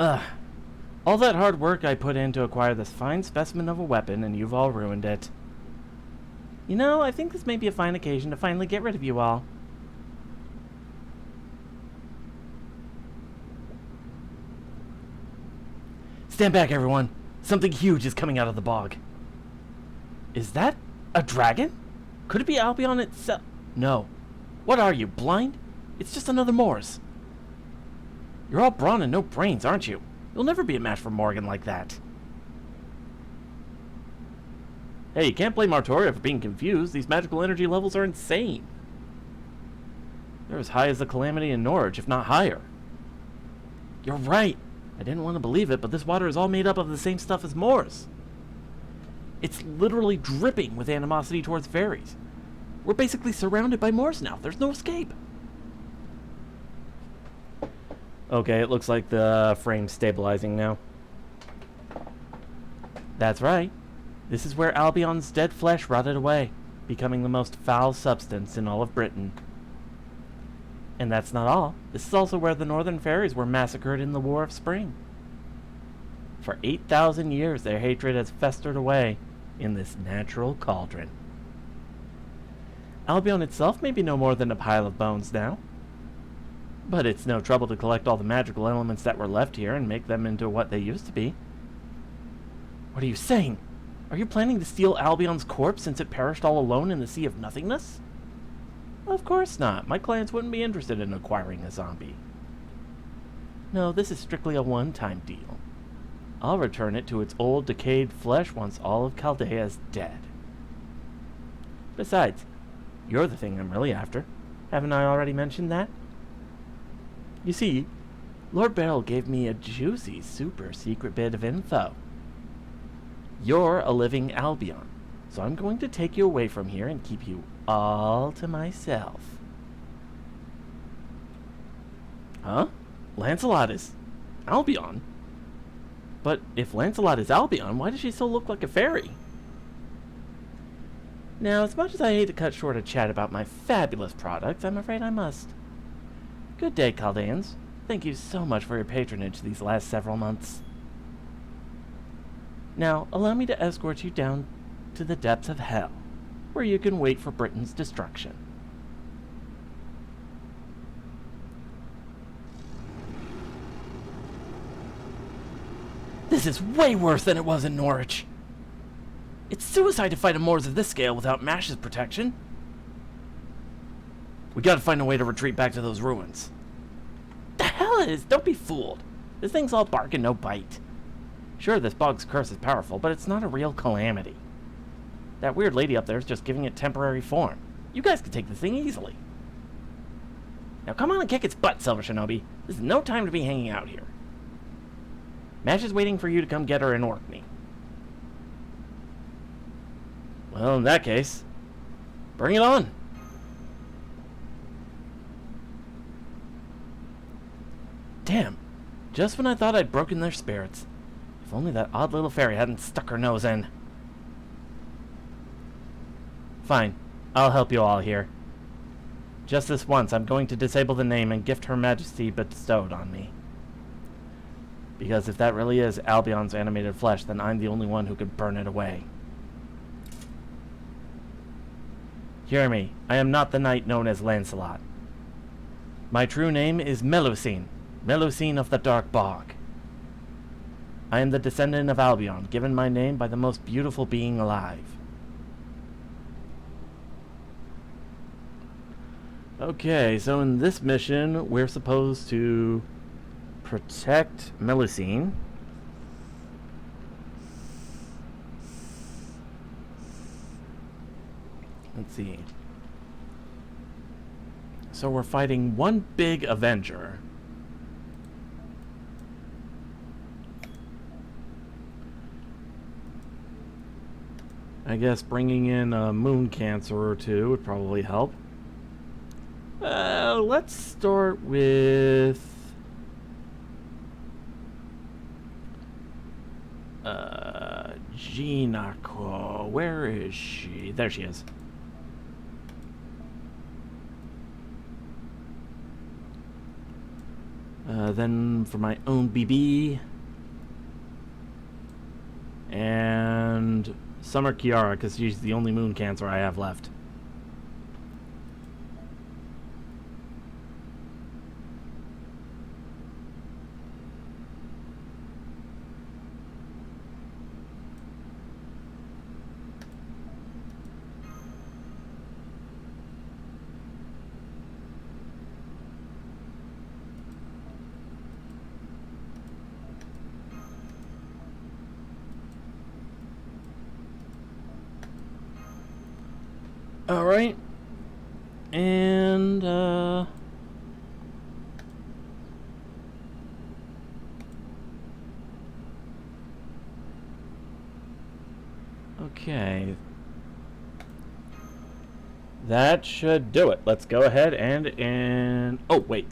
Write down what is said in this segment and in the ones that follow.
Ugh. All that hard work I put in to acquire this fine specimen of a weapon, and you've all ruined it. You know, I think this may be a fine occasion to finally get rid of you all. Stand back, everyone. Something huge is coming out of the bog. Is that a dragon? Could it be Albion itself? No. What are you, blind? It's just another Morse. You're all brawn and no brains, aren't you? You'll never be a match for Morgan like that. Hey, you can't blame Artoria for being confused. These magical energy levels are insane. They're as high as the Calamity in Norwich, if not higher. You're right. I didn't want to believe it, but this water is all made up of the same stuff as Morse. It's literally dripping with animosity towards fairies. We're basically surrounded by Morse now. There's no escape. Okay, it looks like the frame's stabilizing now. That's right. This is where Albion's dead flesh rotted away, becoming the most foul substance in all of Britain. And that's not all. This is also where the northern fairies were massacred in the War of Spring. For 8,000 years, their hatred has festered away in this natural cauldron. Albion itself may be no more than a pile of bones now. But it's no trouble to collect all the magical elements that were left here and make them into what they used to be. What are you saying? Are you planning to steal Albion's corpse since it perished all alone in the Sea of Nothingness? Of course not. My clients wouldn't be interested in acquiring a zombie. No, this is strictly a one-time deal. I'll return it to its old, decayed flesh once all of Chaldea is dead. Besides, you're the thing I'm really after. Haven't I already mentioned that? You see, Lord Beryl gave me a juicy, super secret bit of info. You're a living Albion, so I'm going to take you away from here and keep you all to myself. Huh? Lancelot is Albion? But if Lancelot is Albion, why does she still look like a fairy? Now, as much as I hate to cut short a chat about my fabulous products, I'm afraid I must. Good day, Chaldeans. Thank you so much for your patronage these last several months. Now, allow me to escort you down to the depths of hell, where you can wait for Britain's destruction. This is way worse than it was in Norwich. It's suicide to fight a Moors of this scale without Mash's protection. We gotta find a way to retreat back to those ruins. The hell it is! Don't be fooled. This thing's all bark and no bite. Sure, this bog's curse is powerful, but it's not a real calamity. That weird lady up there is just giving it temporary form. You guys could take this thing easily. Now come on and kick its butt, Silver Shinobi. This is no time to be hanging out here. Mash is waiting for you to come get her in Orkney. Well, in that case, bring it on. Damn, just when I thought I'd broken their spirits. If only that odd little fairy hadn't stuck her nose in. Fine, I'll help you all here. Just this once, I'm going to disable the name and gift Her Majesty bestowed on me. Because if that really is Albion's animated flesh, then I'm the only one who could burn it away. Hear me, I am not the knight known as Lancelot. My true name is Melusine, Melusine of the Dark Bog. I am the descendant of Albion, given my name by the most beautiful being alive. Okay, so in this mission, we're supposed to protect Melusine. Let's see. So we're fighting one big Avenger. I guess bringing in a moon cancer or two would probably help. Let's start with Jinako. Where is she? There she is. Then for my own BB. And Summer Kiara, because she's the only moon cancer I have left. Alright. And, okay. That should do it. Let's go ahead and... Oh, wait.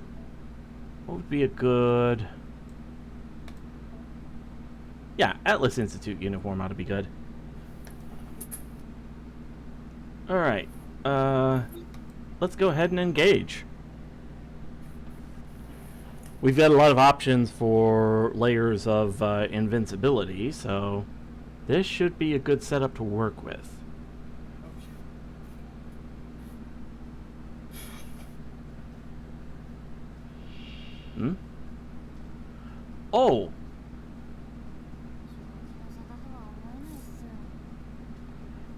What would be a good... Yeah, Atlas Institute uniform ought to be good. Alright, let's go ahead and engage. We've got a lot of options for layers of invincibility, so this should be a good setup to work with. Hmm? Oh!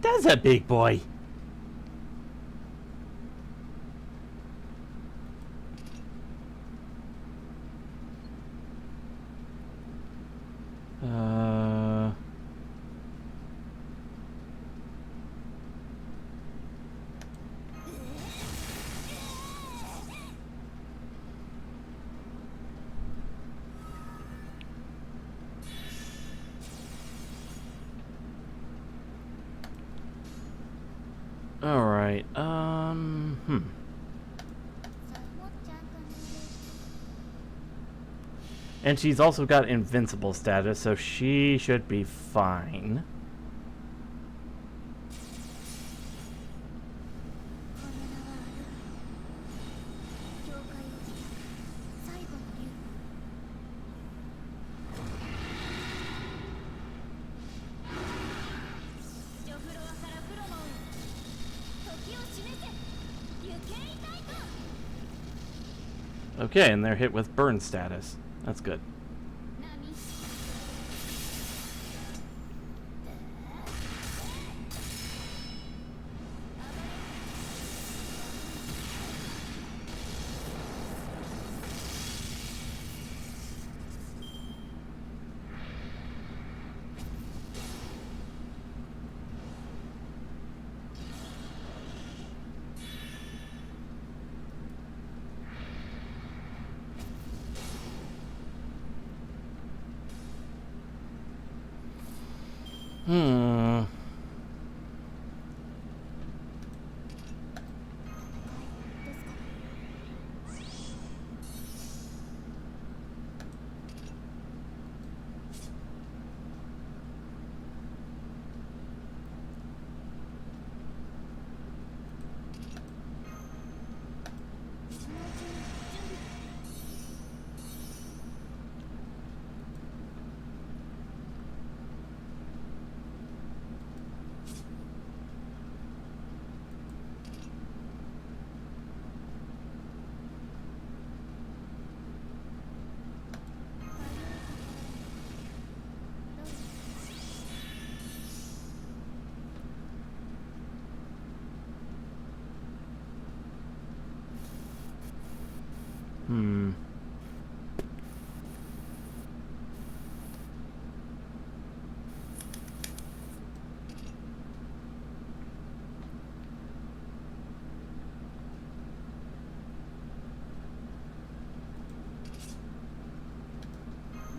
That's a big boy! Alright, And she's also got invincible status, so she should be fine. Okay, and they're hit with burn status. That's good.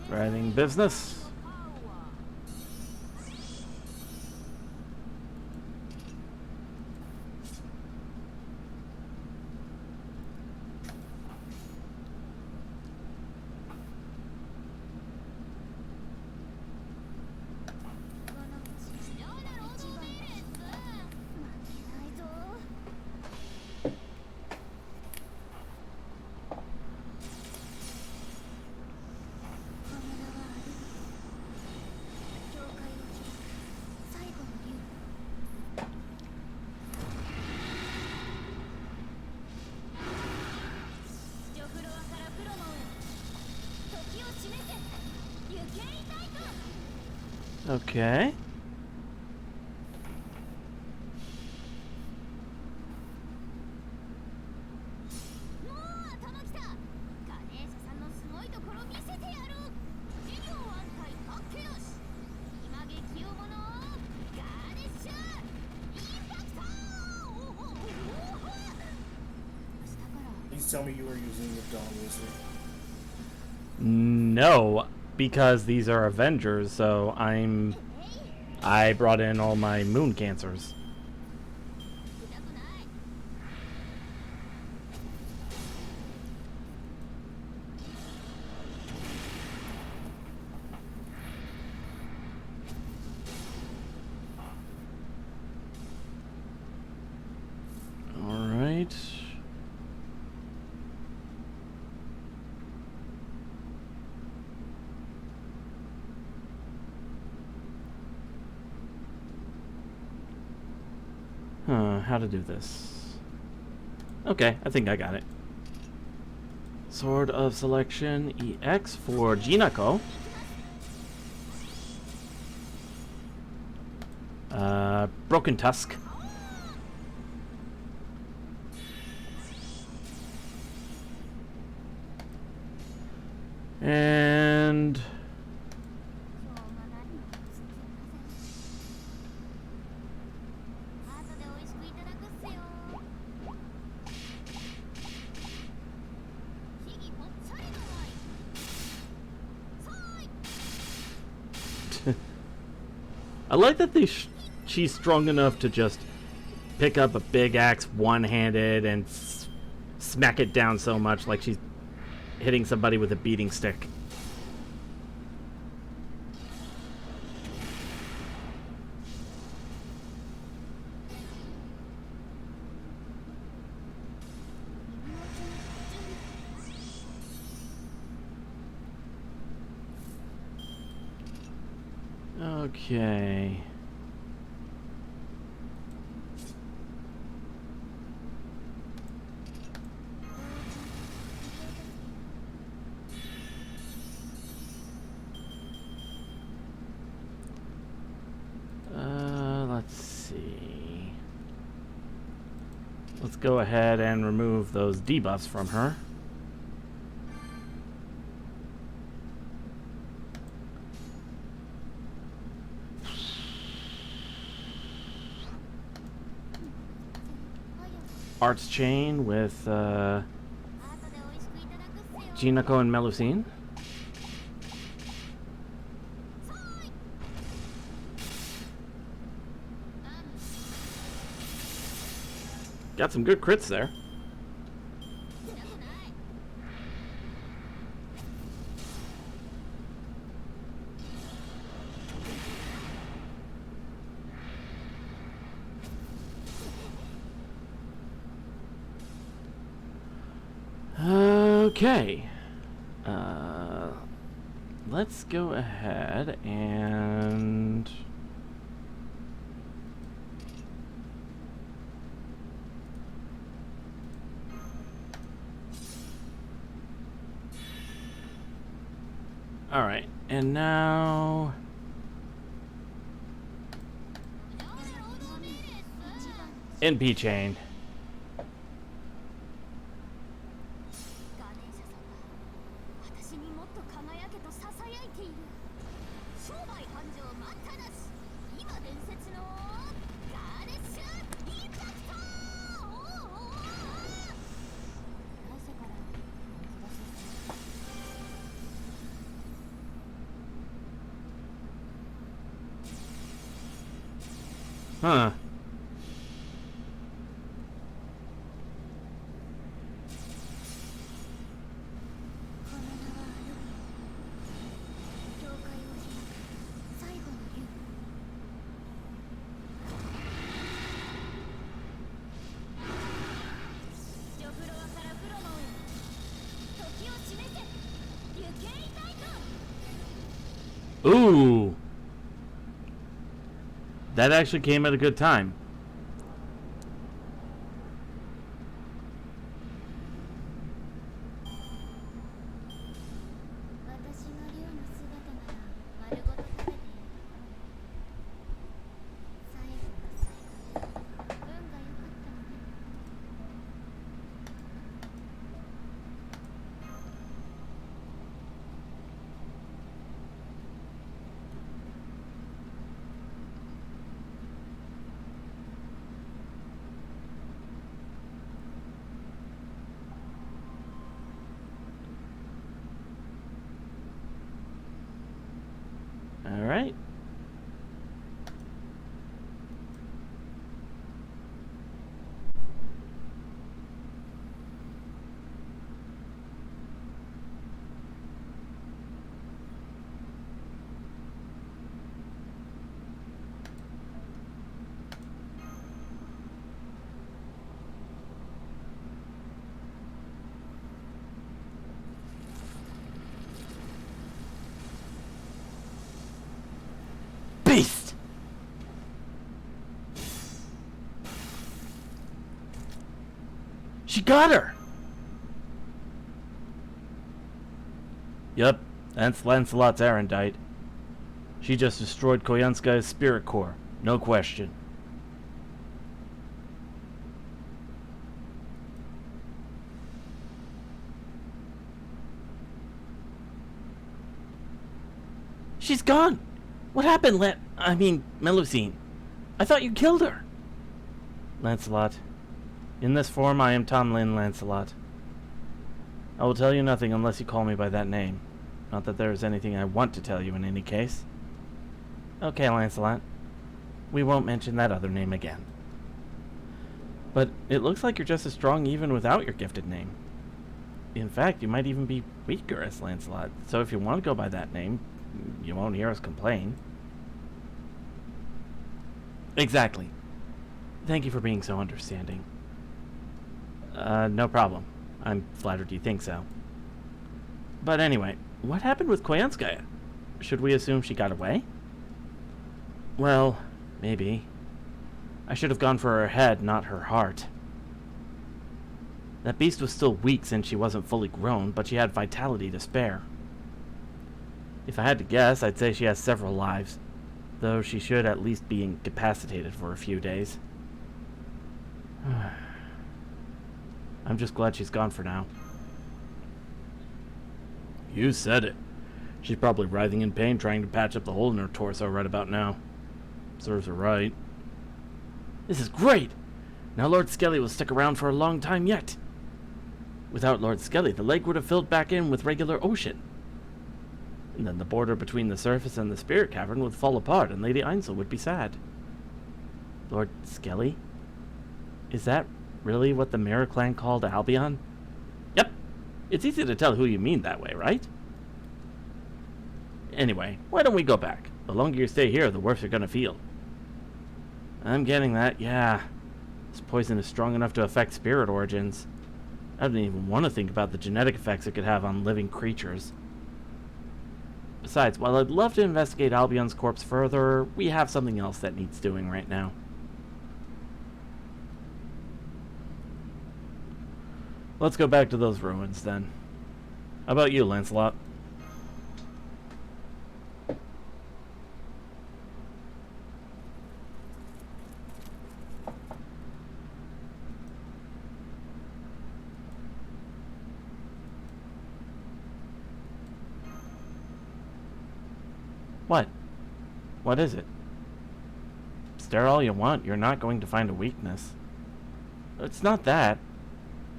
Writing business. Okay. Please tell me you were using the Dawn Wizard. No, because these are Avengers, so I brought in all my moon cancers. All right. How to do this? Okay, I think I got it. Sword of Selection EX for Jinako. Broken Tusk. And I like that she's strong enough to just pick up a big axe one-handed and smack it down so much like she's hitting somebody with a beating stick. Okay. Let's see. Let's go ahead and remove those debuffs from her. Arts Chain with Jinako and Melusine. Got some good crits there. Okay. Let's go ahead and all right, and now NP chain. Huh. Ooh. That actually came at a good time. Alright. Beast! She got her! Yup, that's Lancelot's erendite. She just destroyed Koyanska's spirit core, no question. She's gone! What happened, Melusine? I thought you killed her! Lancelot. In this form, I am Tomlin Lancelot. I will tell you nothing unless you call me by that name. Not that there is anything I want to tell you in any case. Okay, Lancelot. We won't mention that other name again. But it looks like you're just as strong even without your gifted name. In fact, you might even be weaker as Lancelot, so if you want to go by that name, you won't hear us complain. Exactly. Thank you for being so understanding. No problem. I'm flattered you think so. But anyway, what happened with Koyanskaya? Should we assume she got away? Well, maybe. I should have gone for her head, not her heart. That beast was still weak since she wasn't fully grown, but she had vitality to spare. If I had to guess, I'd say she has several lives, though she should at least be incapacitated for a few days. I'm just glad she's gone for now. You said it. She's probably writhing in pain trying to patch up the hole in her torso right about now. Serves her right. This is great! Now Lord Skelly will stick around for a long time yet. Without Lord Skelly, the lake would have filled back in with regular ocean. And then the border between the surface and the spirit cavern would fall apart and Lady Ainsel would be sad. Lord Skelly? Is that really what the Mirror Clan called Albion? Yep. It's easy to tell who you mean that way, right? Anyway, why don't we go back? The longer you stay here, the worse you're gonna feel. I'm getting that, yeah. This poison is strong enough to affect spirit origins. I don't even want to think about the genetic effects it could have on living creatures. Besides, while I'd love to investigate Albion's corpse further, we have something else that needs doing right now. Let's go back to those ruins, then. How about you, Lancelot? What? What is it? Stare all you want, you're not going to find a weakness. It's not that.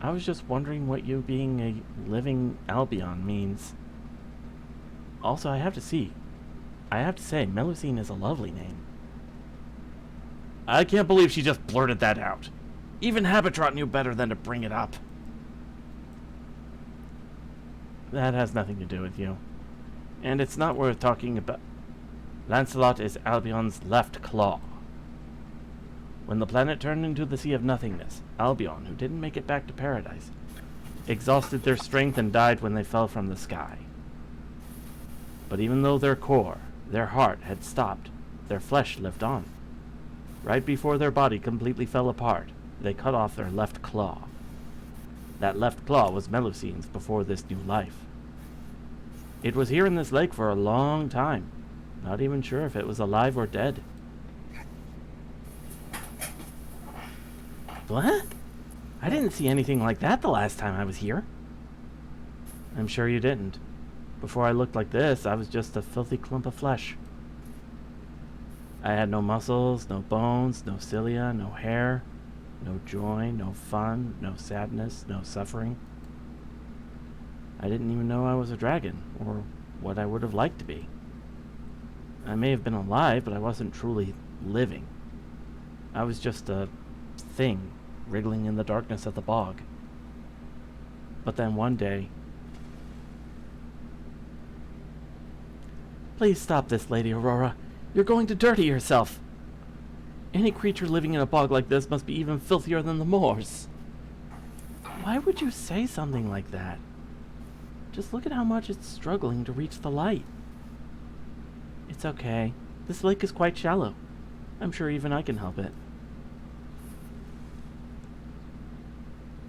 I was just wondering what you being a living Albion means. Also, I have to say, Melusine is a lovely name. I can't believe she just blurted that out. Even Habitrot knew better than to bring it up. That has nothing to do with you. And it's not worth talking about. Lancelot is Albion's left claw. When the planet turned into the Sea of Nothingness, Albion, who didn't make it back to paradise, exhausted their strength and died when they fell from the sky. But even though their core, their heart, had stopped, their flesh lived on. Right before their body completely fell apart, they cut off their left claw. That left claw was Melusine's before this new life. It was here in this lake for a long time. Not even sure if it was alive or dead. What? I didn't see anything like that the last time I was here. I'm sure you didn't. Before I looked like this, I was just a filthy clump of flesh. I had no muscles, no bones, no cilia, no hair, no joy, no fun, no sadness, no suffering. I didn't even know I was a dragon, or what I would have liked to be. I may have been alive, but I wasn't truly living. I was just a thing wriggling in the darkness of the bog. But then one day... Please stop this, Lady Aurora. You're going to dirty yourself. Any creature living in a bog like this must be even filthier than the moors. Why would you say something like that? Just look at how much it's struggling to reach the light. It's okay. This lake is quite shallow. I'm sure even I can help it.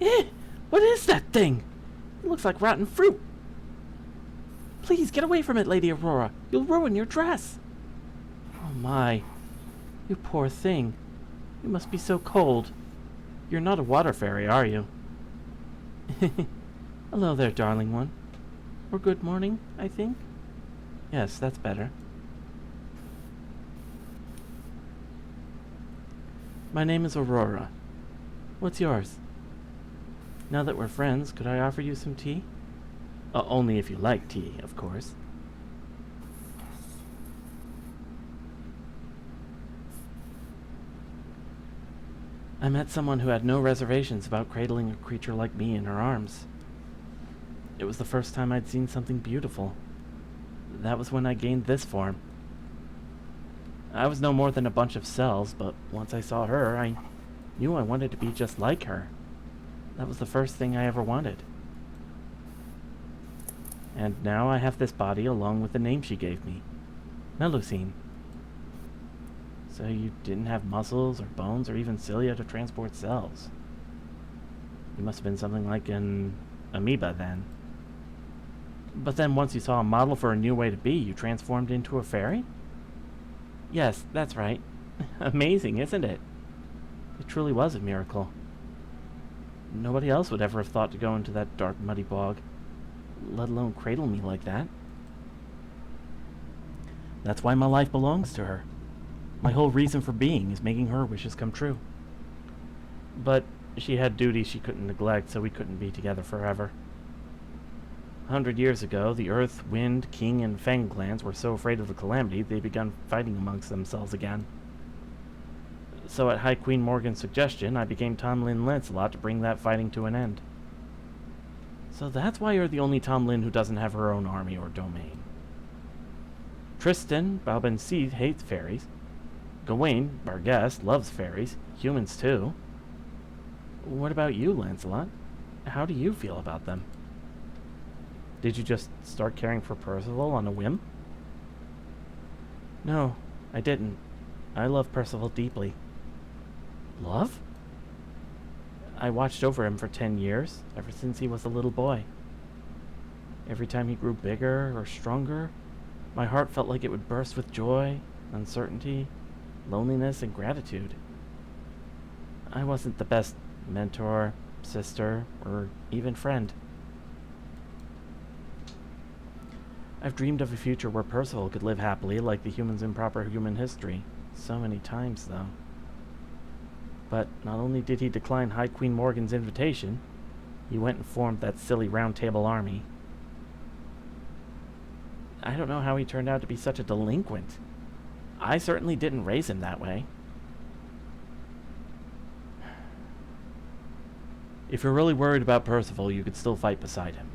Eh! What is that thing? It looks like rotten fruit. Please get away from it, Lady Aurora. You'll ruin your dress. Oh my. You poor thing. You must be so cold. You're not a water fairy, are you? Hello there, darling one. Or good morning, I think. Yes, that's better. My name is Aurora. What's yours? Now that we're friends, could I offer you some tea? Only if you like tea, of course. I met someone who had no reservations about cradling a creature like me in her arms. It was the first time I'd seen something beautiful. That was when I gained this form. I was no more than a bunch of cells, but once I saw her, I knew I wanted to be just like her. That was the first thing I ever wanted. And now I have this body along with the name she gave me. Melusine. So you didn't have muscles or bones or even cilia to transport cells. You must have been something like an amoeba then. But then once you saw a model for a new way to be, you transformed into a fairy? Yes, that's right. Amazing, isn't it? It truly was a miracle. Nobody else would ever have thought to go into that dark, muddy bog, let alone cradle me like that. That's why my life belongs to her. My whole reason for being is making her wishes come true. But she had duties she couldn't neglect, so we couldn't be together forever. 100 years ago, the Earth, Wind, King, and Fang clans were so afraid of the calamity they began fighting amongst themselves again. So at High Queen Morgan's suggestion, I became Tomlin Lancelot to bring that fighting to an end. So that's why you're the only Tomlin who doesn't have her own army or domain. Tristan, Balbenseed, hates fairies. Gawain, our guest, loves fairies. Humans too. What about you, Lancelot? How do you feel about them? Did you just start caring for Percival on a whim? No, I didn't. I love Percival deeply. Love? I watched over him for 10 years, ever since he was a little boy. Every time he grew bigger or stronger, my heart felt like it would burst with joy, uncertainty, loneliness, and gratitude. I wasn't the best mentor, sister, or even friend. I've dreamed of a future where Percival could live happily like the humans in proper human history. So many times, though. But not only did he decline High Queen Morgan's invitation, he went and formed that silly Round Table army. I don't know how he turned out to be such a delinquent. I certainly didn't raise him that way. If you're really worried about Percival, you could still fight beside him.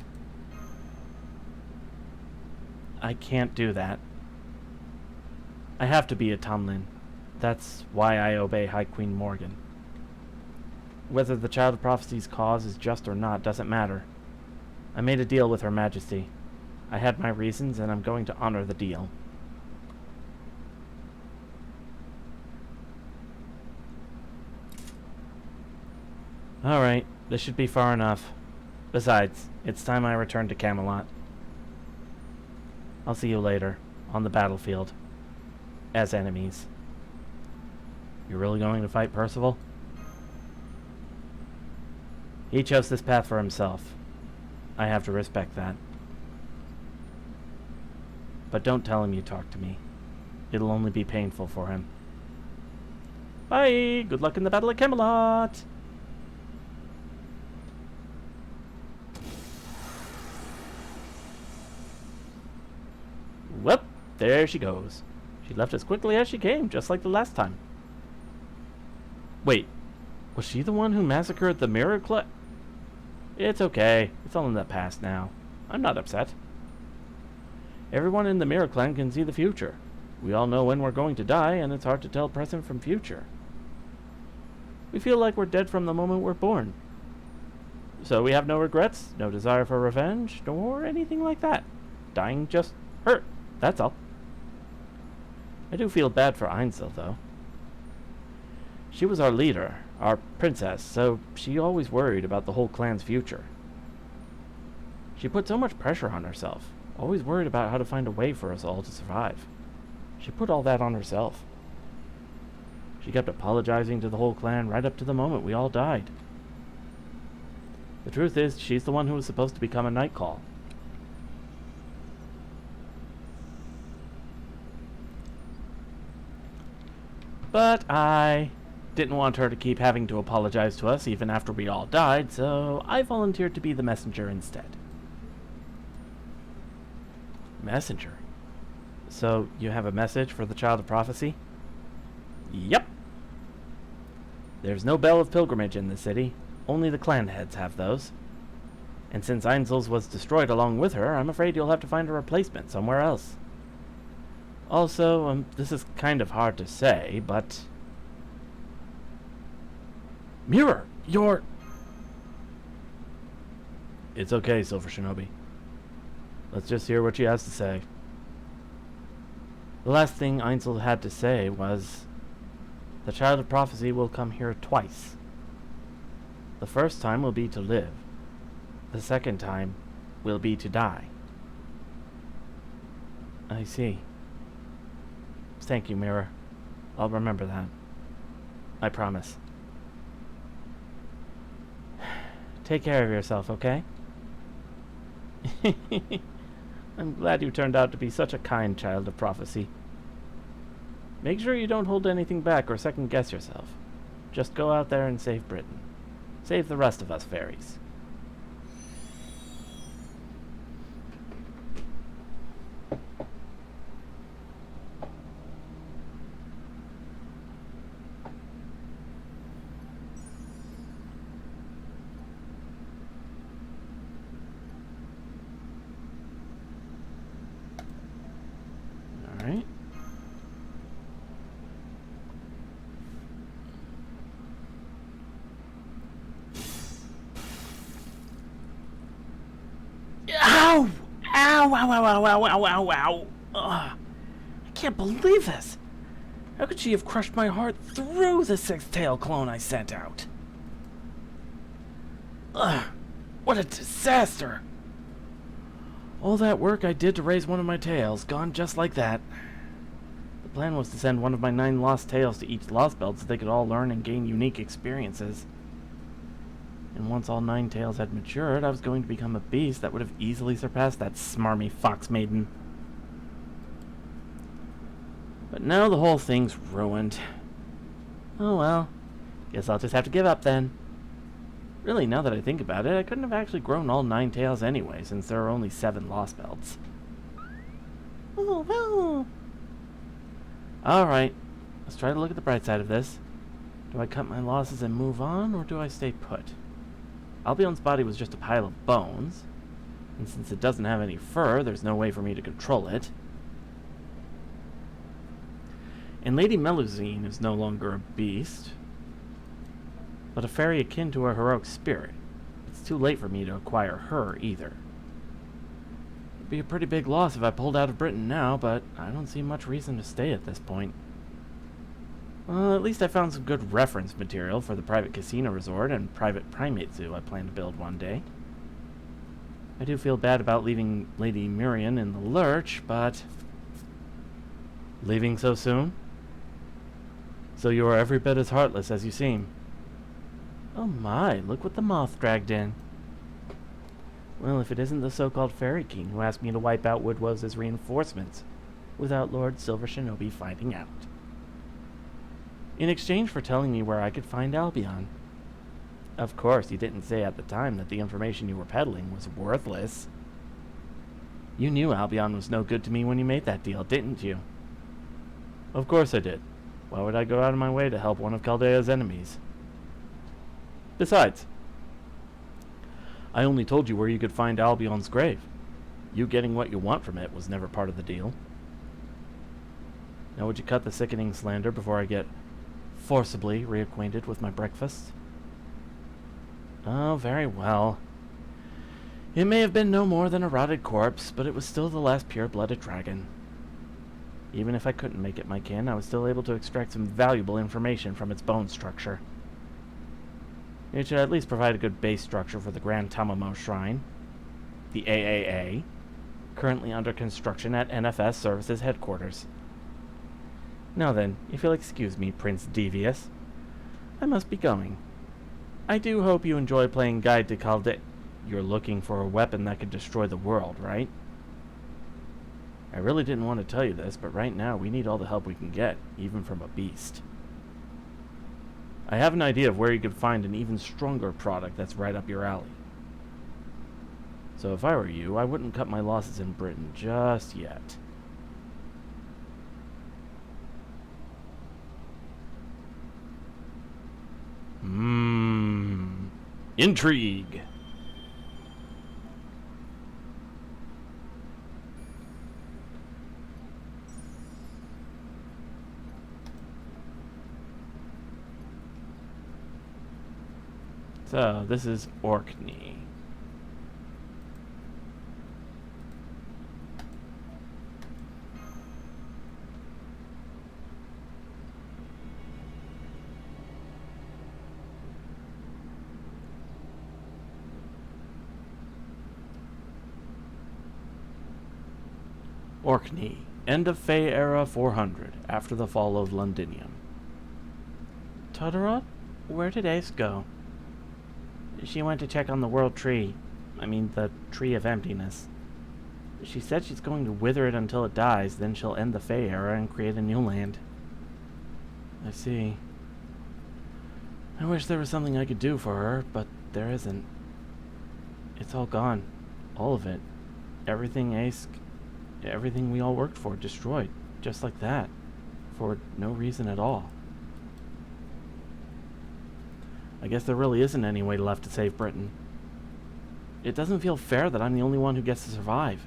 I can't do that. I have to be a Tomlin. That's why I obey High Queen Morgan. Whether the Child of Prophecy's cause is just or not doesn't matter. I made a deal with Her Majesty. I had my reasons, and I'm going to honor the deal. Alright, this should be far enough. Besides, it's time I return to Camelot. I'll see you later, on the battlefield. As enemies. You're really going to fight Percival? He chose this path for himself. I have to respect that. But don't tell him you talked to me. It'll only be painful for him. Bye! Good luck in the Battle of Camelot! Whoop! There she goes. She left as quickly as she came, just like the last time. Wait, was she the one who massacred the Mirror Clan? It's okay. It's all in the past now. I'm not upset. Everyone in the Mirror Clan can see the future. We all know when we're going to die, and it's hard to tell present from future. We feel like we're dead from the moment we're born. So we have no regrets, no desire for revenge, nor anything like that. Dying just hurt, that's all. I do feel bad for Ainsel, though. She was our leader, our princess, so she always worried about the whole clan's future. She put so much pressure on herself, always worried about how to find a way for us all to survive. She put all that on herself. She kept apologizing to the whole clan right up to the moment we all died. The truth is, she's the one who was supposed to become a Night Call. But I didn't want her to keep having to apologize to us even after we all died, so I volunteered to be the messenger instead. Messenger? So you have a message for the Child of Prophecy? Yep. There's no Bell of Pilgrimage in the city. Only the clan heads have those. And since Ainsel's was destroyed along with her, I'm afraid you'll have to find a replacement somewhere else. Also, this is kind of hard to say, but... Mirror, you're... It's okay, Silver Shinobi. Let's just hear what she has to say. The last thing Ainsel had to say was, the Child of Prophecy will come here twice. The first time will be to live. The second time will be to die. I see. Thank you, Mirror. I'll remember that. I promise. Take care of yourself, okay? I'm glad you turned out to be such a kind Child of Prophecy. Make sure you don't hold anything back or second guess yourself. Just go out there and save Britain. Save the rest of us fairies. Alright. Ow! Ow! Ow! Ow! Ow! Ow! Ow! Ow! Ow! Ugh. I can't believe this! How could she have crushed my heart through the six-tail clone I sent out? Ugh! What a disaster! All that work I did to raise one of my tails, gone just like that. The plan was to send one of my 9 lost tails to each lost belt so they could all learn and gain unique experiences. And once all 9 tails had matured, I was going to become a beast that would have easily surpassed that smarmy fox maiden. But now the whole thing's ruined. Oh well, guess I'll just have to give up then. Really, now that I think about it, I couldn't have actually grown all 9 tails anyway, since there are only 7 lost belts. Oh well. Alright, let's try to look at the bright side of this. Do I cut my losses and move on, or do I stay put? Albion's body was just a pile of bones, and since it doesn't have any fur, there's no way for me to control it. And Lady Melusine is no longer a beast, but a fairy akin to a heroic spirit. It's too late for me to acquire her, either. It'd be a pretty big loss if I pulled out of Britain now, but I don't see much reason to stay at this point. Well, at least I found some good reference material for the private casino resort and private primate zoo I plan to build one day. I do feel bad about leaving Lady Mirian in the lurch, but... Leaving so soon? So you are every bit as heartless as you seem. Oh my, look what the moth dragged in. Well, if it isn't the so-called Fairy King who asked me to wipe out Woodwose as reinforcements, without Lord Silver Shinobi finding out. In exchange for telling me where I could find Albion. Of course, you didn't say at the time that the information you were peddling was worthless. You knew Albion was no good to me when you made that deal, didn't you? Of course I did. Why would I go out of my way to help one of Chaldea's enemies? Besides, I only told you where you could find Albion's grave. You getting what you want from it was never part of the deal. Now would you cut the sickening slander before I get forcibly reacquainted with my breakfast? Oh, very well. It may have been no more than a rotted corpse, but it was still the last pure-blooded dragon. Even if I couldn't make it my kin, I was still able to extract some valuable information from its bone structure. It should at least provide a good base structure for the Grand Tamamo Shrine, the AAA, currently under construction at NFS Services headquarters. Now then, if you'll excuse me, Prince Devious, I must be going. I do hope you enjoy playing Guide to Chaldea. You're looking for a weapon that could destroy the world, right? I really didn't want to tell you this, but right now we need all the help we can get, even from a beast. I have an idea of where you could find an even stronger product that's right up your alley. So if I were you, I wouldn't cut my losses in Britain just yet. Intrigue. So, this is Orkney. Orkney, end of Fae era 400, after the fall of Londinium. Todorot, where did Ace go? She went to check on the world tree. I mean, the tree of emptiness. She said she's going to wither it until it dies, then she'll end the Fae era and create a new land. I see. I wish there was something I could do for her, but there isn't. It's all gone. All of it. Everything everything we all worked for, destroyed. Just like that. For no reason at all. I guess there really isn't any way left to save Britain. It doesn't feel fair that I'm the only one who gets to survive.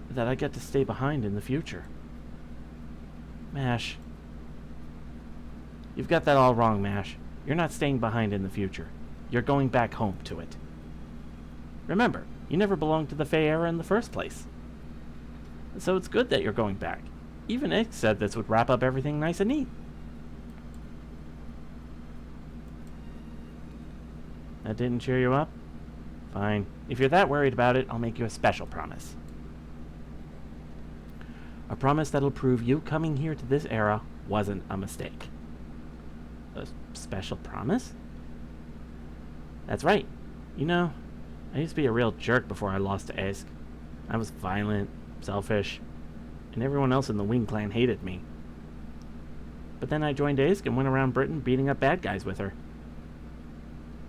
That I get to stay behind in the future. Mash. You've got that all wrong, Mash. You're not staying behind in the future. You're going back home to it. Remember, you never belonged to the Fae era in the first place. So it's good that you're going back. Even Ick said this would wrap up everything nice and neat. That didn't cheer you up? Fine. If you're that worried about it, I'll make you a special promise. A promise that'll prove you coming here to this era wasn't a mistake. A special promise? That's right. You know, I used to be a real jerk before I lost to Esk. I was violent, selfish, and everyone else in the Wing clan hated me. But then I joined Esk and went around Britain beating up bad guys with her.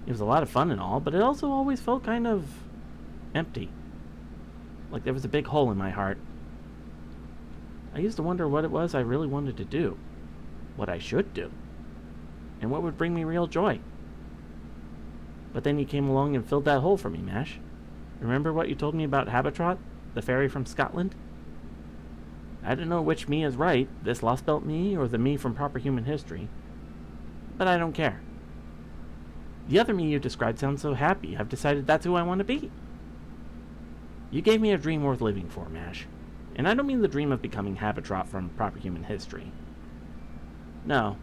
It was a lot of fun and all, but it also always felt kind of empty. Like there was a big hole in my heart. I used to wonder what it was I really wanted to do. What I should do. And what would bring me real joy. But then you came along and filled that hole for me, Mash. Remember what you told me about Habitrot, the fairy from Scotland? I don't know which me is right, this Lost Belt me or the me from proper human history. But I don't care. The other me you described sounds so happy, I've decided that's who I want to be. You gave me a dream worth living for, Mash. And I don't mean the dream of becoming Habitrot from proper human history. No.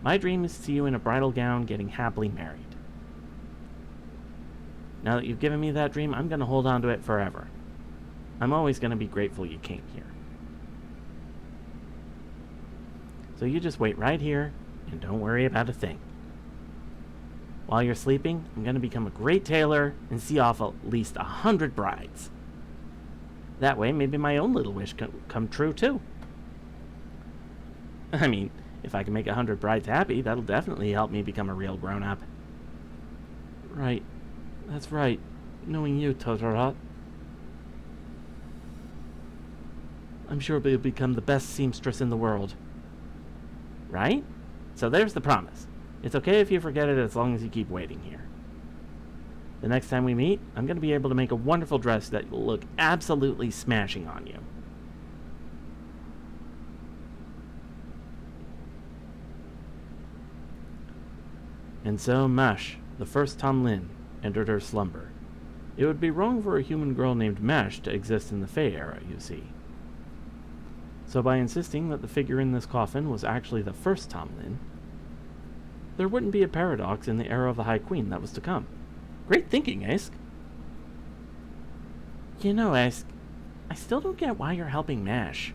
My dream is to see you in a bridal gown getting happily married. Now that you've given me that dream, I'm going to hold on to it forever. I'm always going to be grateful you came here. So you just wait right here and don't worry about a thing. While you're sleeping, I'm going to become a great tailor and see off at least 100 brides. That way, maybe my own little wish can come true, too. I mean, if I can make 100 brides happy, that'll definitely help me become a real grown-up. Right. That's right. Knowing you, Totoro. I'm sure you'll become the best seamstress in the world. right? So there's the promise. It's okay if you forget it as long as you keep waiting here. The next time we meet, I'm going to be able to make a wonderful dress that will look absolutely smashing on you. And so Mash, the first Tomlin, entered her slumber. It would be wrong for a human girl named Mash to exist in the Fae era, you see. So by insisting that the figure in this coffin was actually the first Tomlin, there wouldn't be a paradox in the era of the High Queen that was to come. Great thinking, Ask. You know, Ask, I still don't get why you're helping Mash.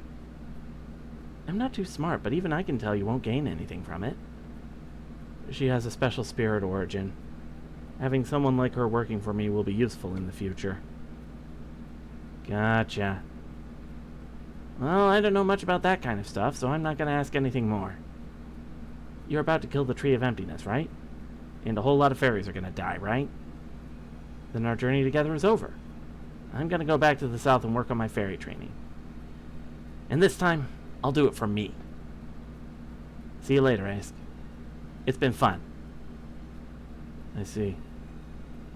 I'm not too smart, but even I can tell you won't gain anything from it. She has a special spirit origin. Having someone like her working for me will be useful in the future. Gotcha. Well, I don't know much about that kind of stuff, so I'm not going to ask anything more. You're about to kill the Tree of Emptiness, right? And a whole lot of fairies are going to die, right? Then our journey together is over. I'm going to go back to the south and work on my fairy training. And this time, I'll do it for me. See you later, Ask. It's been fun. I see.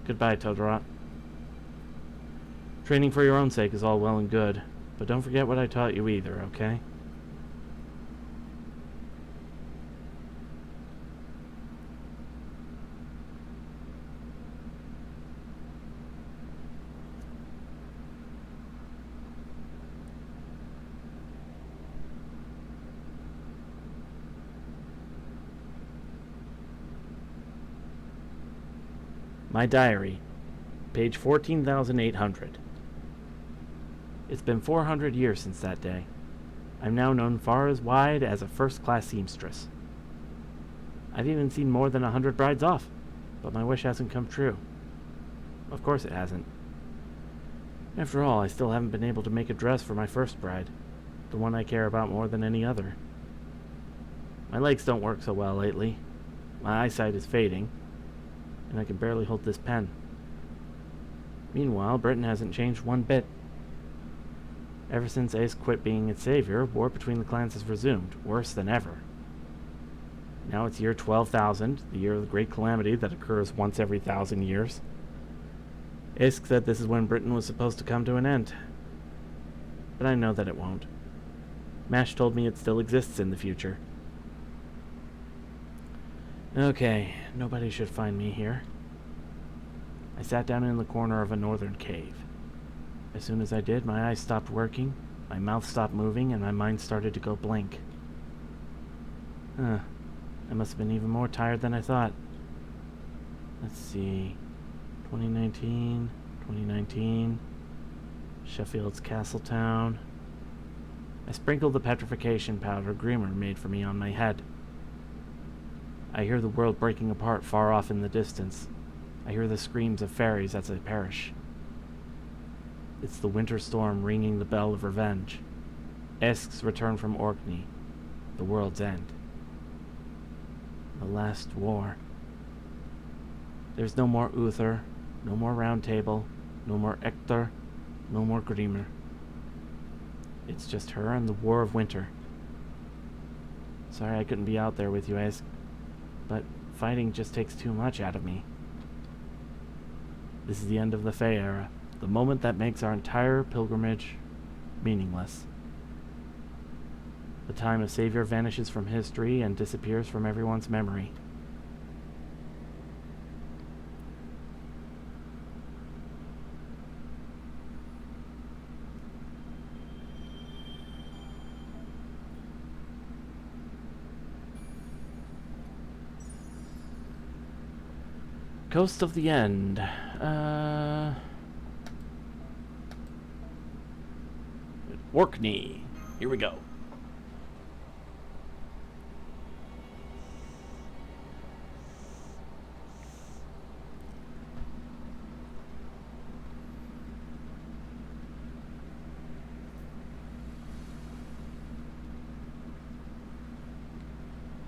Goodbye, Todorot. Training for your own sake is all well and good, but don't forget what I taught you either, okay? My diary, page 14,800. It's been 400 years since that day. I'm now known far as wide as a first-class seamstress. I've even seen more than 100 brides off, but my wish hasn't come true. Of course it hasn't. After all, I still haven't been able to make a dress for my first bride, the one I care about more than any other. My legs don't work so well lately. My eyesight is fading, and I can barely hold this pen. Meanwhile, Britain hasn't changed one bit. Ever since Ace quit being its savior, war between the clans has resumed, worse than ever. Now it's year 12,000, the year of the great calamity that occurs once every 1,000 years. Ace said this is when Britain was supposed to come to an end. But I know that it won't. Mash told me it still exists in the future. Okay, nobody should find me here. I sat down in the corner of a northern cave. As soon as I did, my eyes stopped working, my mouth stopped moving, and my mind started to go blank. I must have been even more tired than I thought. Let's see. 2019, Sheffield's Castletown. I sprinkled the petrification powder Grimmer made for me on my head. I hear the world breaking apart far off in the distance. I hear the screams of fairies as I perish. It's the winter storm ringing the bell of revenge. Esk's return from Orkney. The world's end. The last war. There's no more Uther, no more Round Table, no more Ector, no more Grimmer. It's just her and the War of Winter. Sorry I couldn't be out there with you, Esk, but fighting just takes too much out of me. This is the end of the Fae era, the moment that makes our entire pilgrimage meaningless. The time a savior vanishes from history and disappears from everyone's memory. Coast of the End. Orkney. Here we go.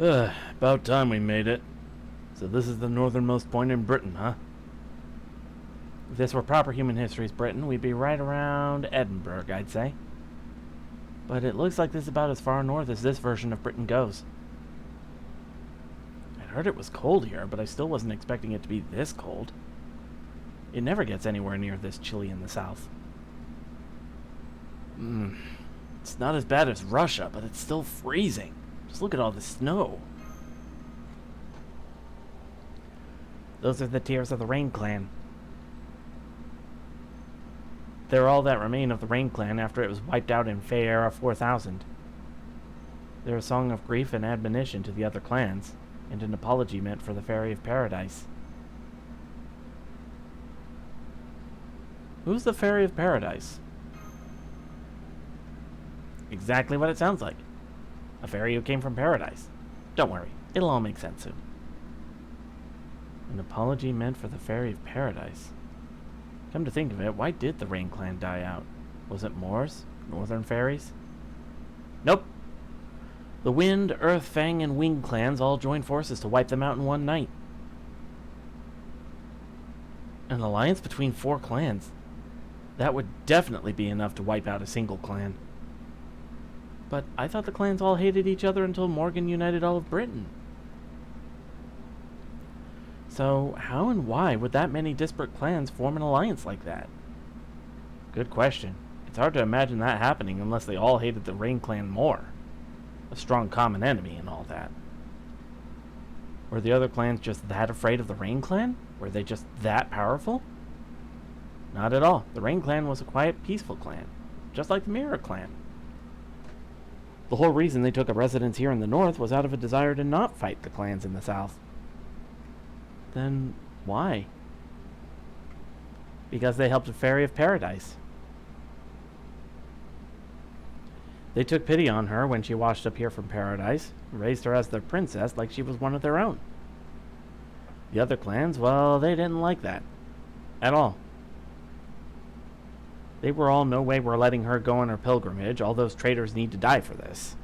About time we made it. So this is the northernmost point in Britain, huh? If this were proper human history's Britain, we'd be right around Edinburgh, I'd say. But it looks like this is about as far north as this version of Britain goes. heard it was cold here, but I still wasn't expecting it to be this cold. It never gets anywhere near this chilly in the south. It's not as bad as Russia, but it's still freezing. Just look at all the snow. Those are the tears of the Rain Clan. They're all that remain of the Rain Clan after it was wiped out in Fae Era 4000. They're a song of grief and admonition to the other clans, and an apology meant for the Fairy of Paradise. Who's the Fairy of Paradise? Exactly what it sounds like. A fairy who came from paradise. Don't worry, it'll all make sense soon. An apology meant for the Fairy of Paradise. Come to think of it, why did the Rain Clan die out? Was it Moors? Northern fairies? Nope. The Wind, Earth, Fang, and Wing clans all joined forces to wipe them out in one night. An alliance between 4 clans. That would definitely be enough to wipe out a single clan. But I thought the clans all hated each other until Morgan united all of Britain. So, how and why would that many disparate clans form an alliance like that? Good question. It's hard to imagine that happening unless they all hated the Rain Clan more. A strong common enemy and all that. Were the other clans just that afraid of the Rain Clan? Were they just that powerful? Not at all. The Rain Clan was a quiet, peaceful clan. Just like the Mirror Clan. The whole reason they took up residence here in the north was out of a desire to not fight the clans in the south. Then why? Because they helped a Fairy of Paradise. They took pity on her when she washed up here from paradise, and raised her as their princess like she was one of their own. The other clans, well, they didn't like that. At all. They were all, no way we're letting her go on her pilgrimage. All those traitors need to die for this.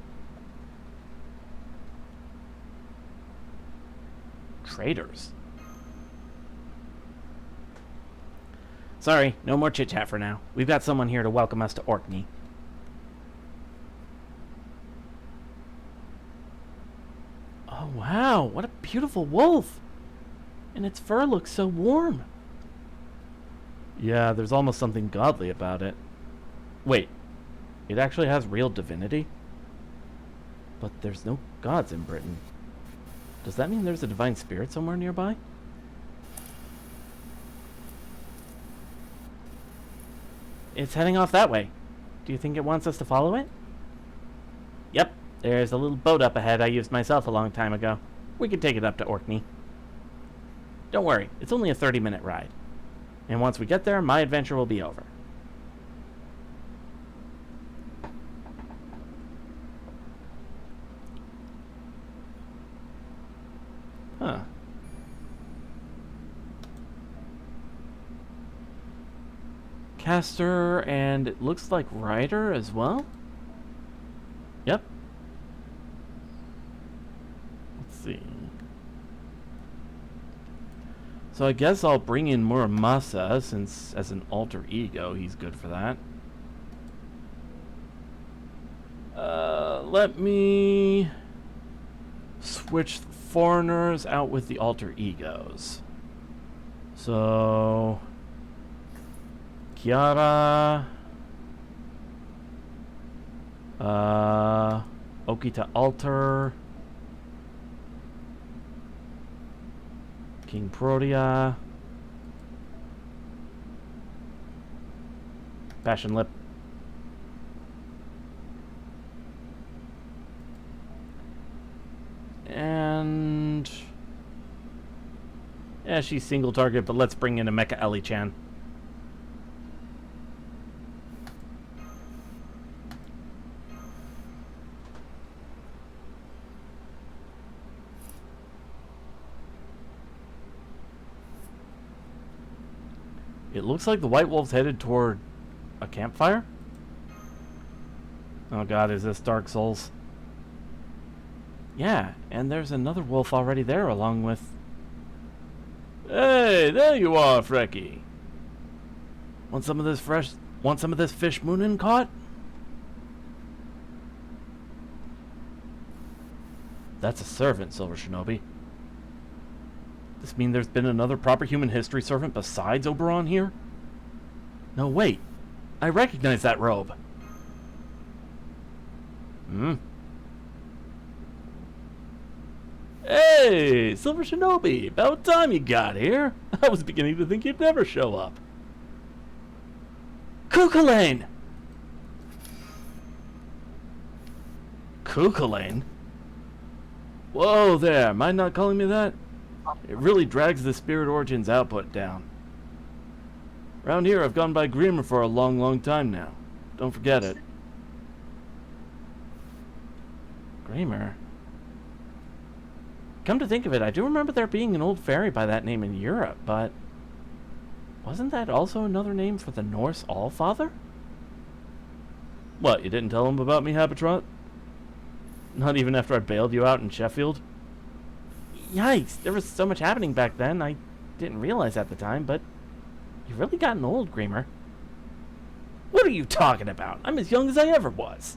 Traitors? Sorry, no more chit-chat for now. We've got someone here to welcome us to Orkney. Oh wow, what a beautiful wolf! And its fur looks so warm. Yeah, there's almost something godly about it. Wait, it actually has real divinity? But there's no gods in Britain. Does that mean there's a divine spirit somewhere nearby? It's heading off that way. Do you think it wants us to follow it? Yep, there's a little boat up ahead I used myself a long time ago. We can take it up to Orkney. Don't worry, it's only a 30-minute ride. And once we get there, my adventure will be over. Huh. Caster, and it looks like Rider as well? Yep. Let's see. So I guess I'll bring in Muramasa, since as an alter ego, he's good for that. Let me switch the foreigners out with the alter egos. So Kiara, Okita alter, King Protea, Passion Lip, and yeah, she's single target, but let's bring in a Mecha Ellie-chan. It looks like the White Wolf's headed toward a campfire. Oh god, is this Dark Souls? Yeah, and there's another wolf already there along with... Hey, there you are, Frecky. Want some of this fish Moonin caught? That's a servant, Silver Shinobi. This mean there's been another proper human history servant besides Oberon here? No, wait. I recognize that robe. Hey, Silver Shinobi, about time you got here. I was beginning to think you'd never show up. Kukulane! Kukulane? Whoa there, mind not calling me that? It really drags the Spirit Origins output down. Around here I've gone by Grimmer for a long, long time now. Don't forget it. Grimmer? Come to think of it, I do remember there being an old fairy by that name in Europe, but... wasn't that also another name for the Norse Allfather? What, you didn't tell him about me, Habitrot? Not even after I bailed you out in Sheffield? Yikes, there was so much happening back then, I didn't realize at the time, but... you've really gotten old, Grimmer. What are you talking about? I'm as young as I ever was.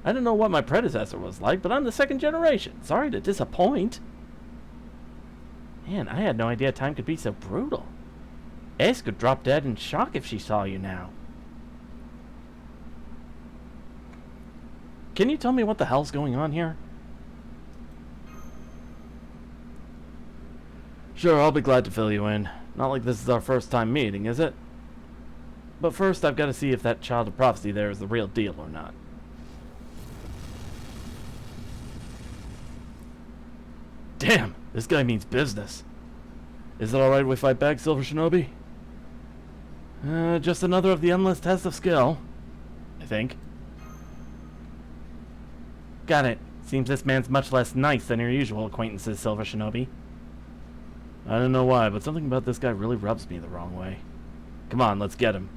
I don't know what my predecessor was like, but I'm the second generation. Sorry to disappoint. Man, I had no idea time could be so brutal. Ace could drop dead in shock if she saw you now. Can you tell me what the hell's going on here? Sure, I'll be glad to fill you in. Not like this is our first time meeting, is it? But first, I've got to see if that child of prophecy there is the real deal or not. Damn, this guy means business. Is it alright if we fight back, Silver Shinobi? Just another of the endless tests of skill. I think. Got it. Seems this man's much less nice than your usual acquaintances, Silver Shinobi. I don't know why, but something about this guy really rubs me the wrong way. Come on, let's get him.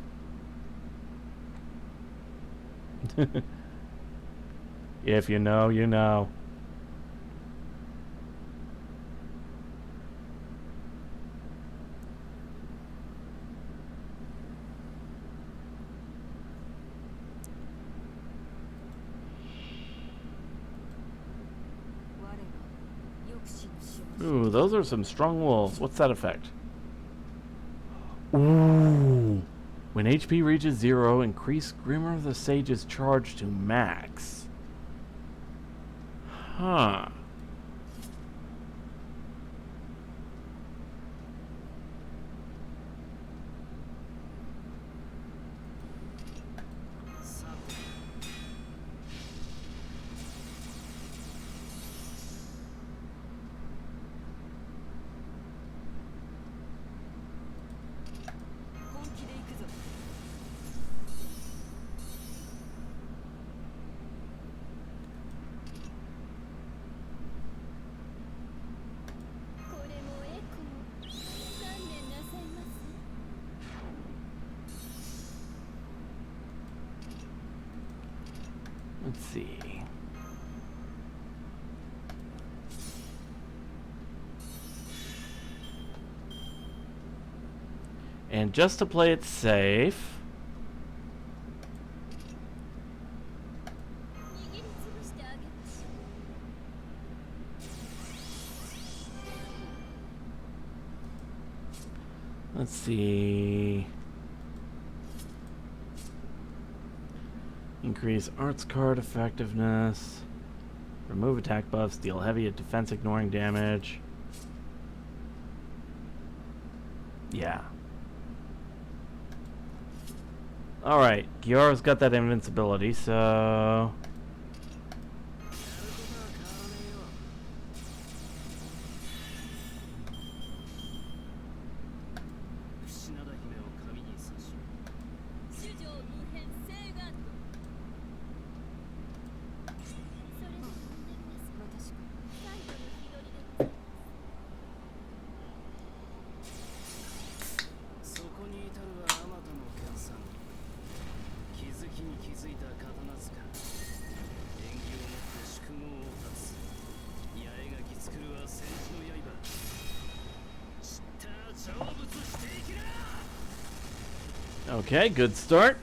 If you know, you know. Ooh, those are some strong wolves. What's that effect? Ooh. When HP reaches 0, increase Grimmer the Sage's charge to max. Huh. Let's see. And just to play it safe, let's see. Increase arts card effectiveness. Remove attack buffs. Deal heavy at defense ignoring damage. Yeah. Alright. Gyora's got that invincibility, so... Okay, good start.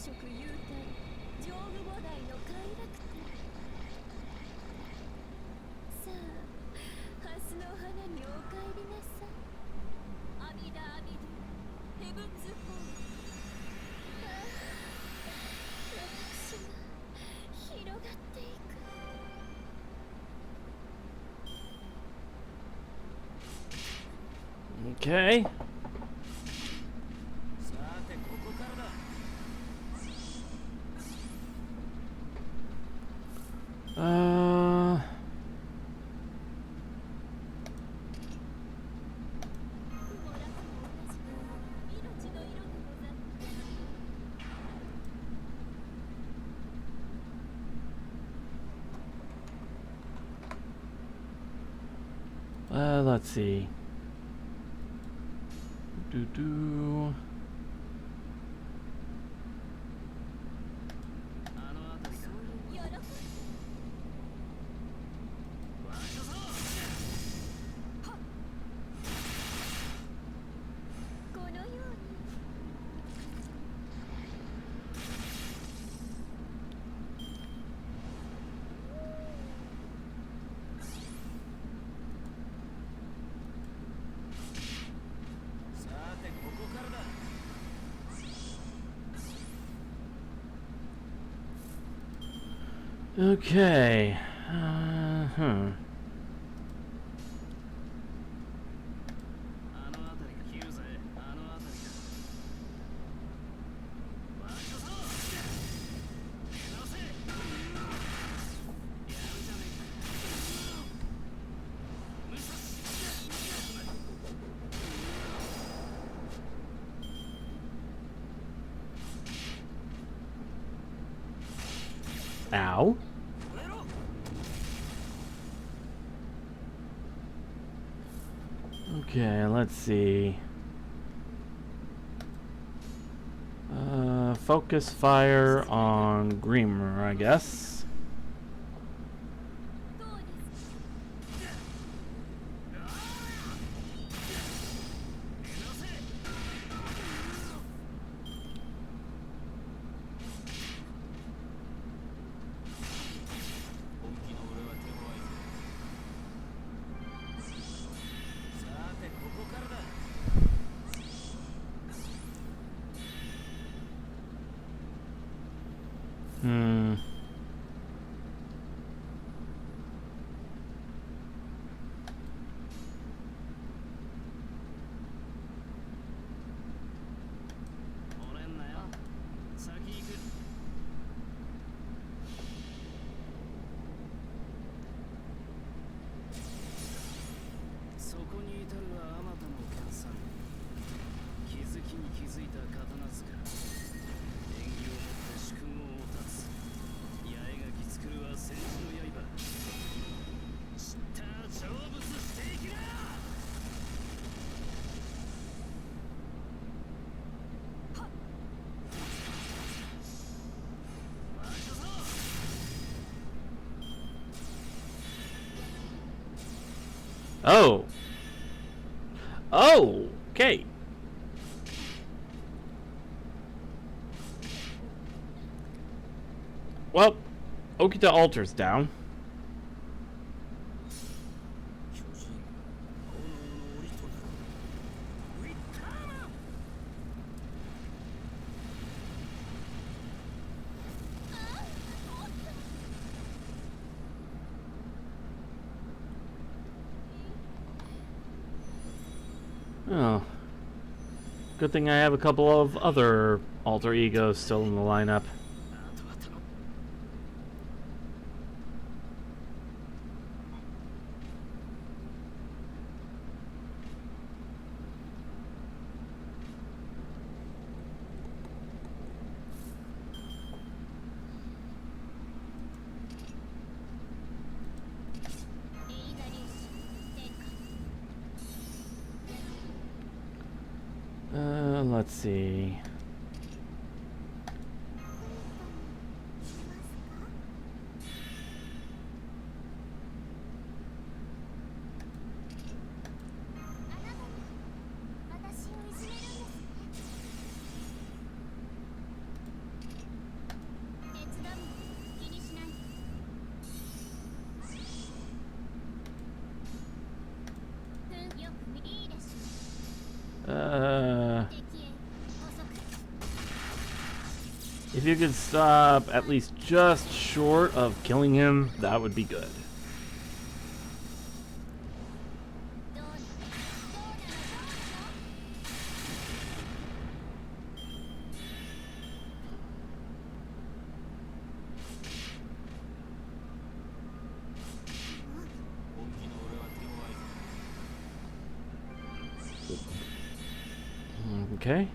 色優待上部母台の快楽天。さあハスの花にお帰りなさい。阿弥陀阿弥陀ヘブンズホール。私が広がっていく。Okay. さてここからだ。Let's see. Do. あの辺りか。喜ぶ。わしだぞ。このように。さてここからだ。Okay. Hmm. あの辺りか。切るぜ。あの辺りか。わしだぞ。出せ。やるじゃねえか。無視。Ow. Okay, let's see. Focus fire on Greamer, I guess. どうですか。本気の俺は手強いぜ。さてここからだ。Hmm. 折れんなよ。先行く。そこに至るはあまたの研鑽。気づきに気づいた刀塚。縁起をもって主君を断つ。八重垣作るは戦時の刃。知った成仏していきな。わしだぞ。Oh. Oh. Okay. Well, Okita Altar's down. 巨人炎の檻となる。ウィッターマン。Oh. Good thing I have a couple of other alter egos still in the lineup. あとは頼む。エイダ粒子展開。Let's see. あなたが私をいじめるんですね。If you could stop at least just short of killing him, that would be good. Okay.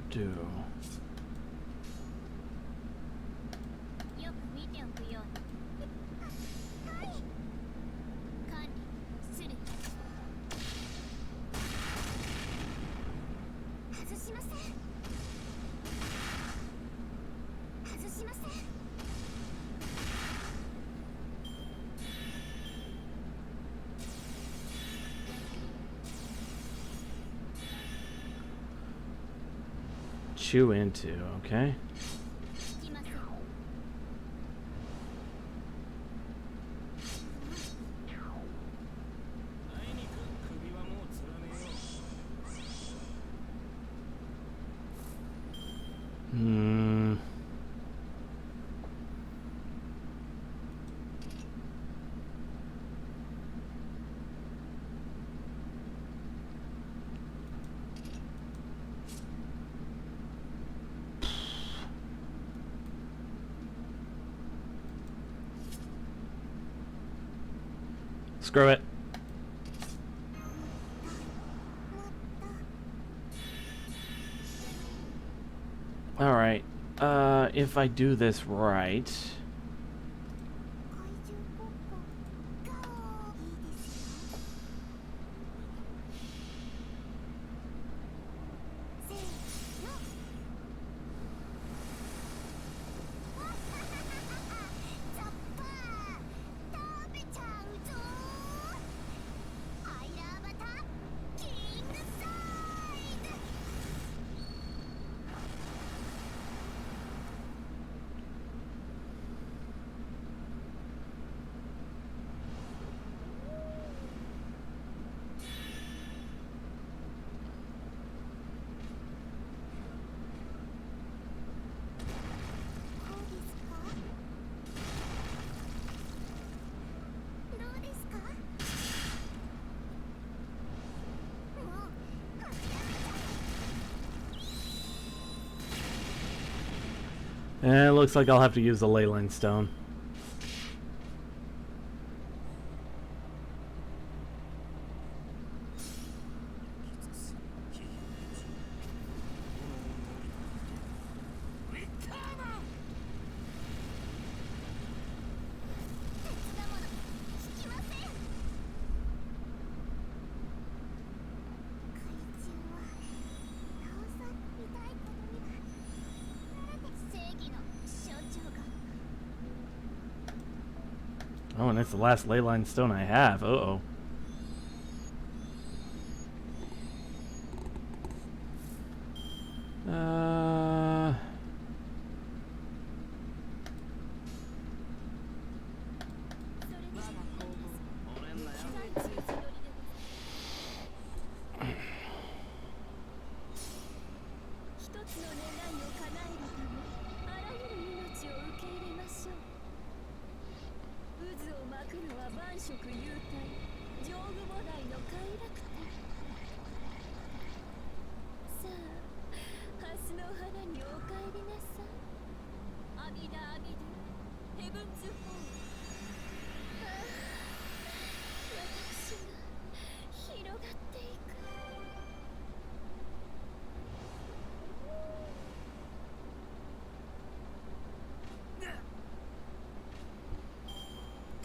Do. よく見ておくように。はい。管理する。外しません。外しません。Chew into, okay. 聞きません。 Screw it. Alright, if I do this right... it looks like I'll have to use the leyline stone. Oh, and it's the last leyline stone I have. Uh-oh.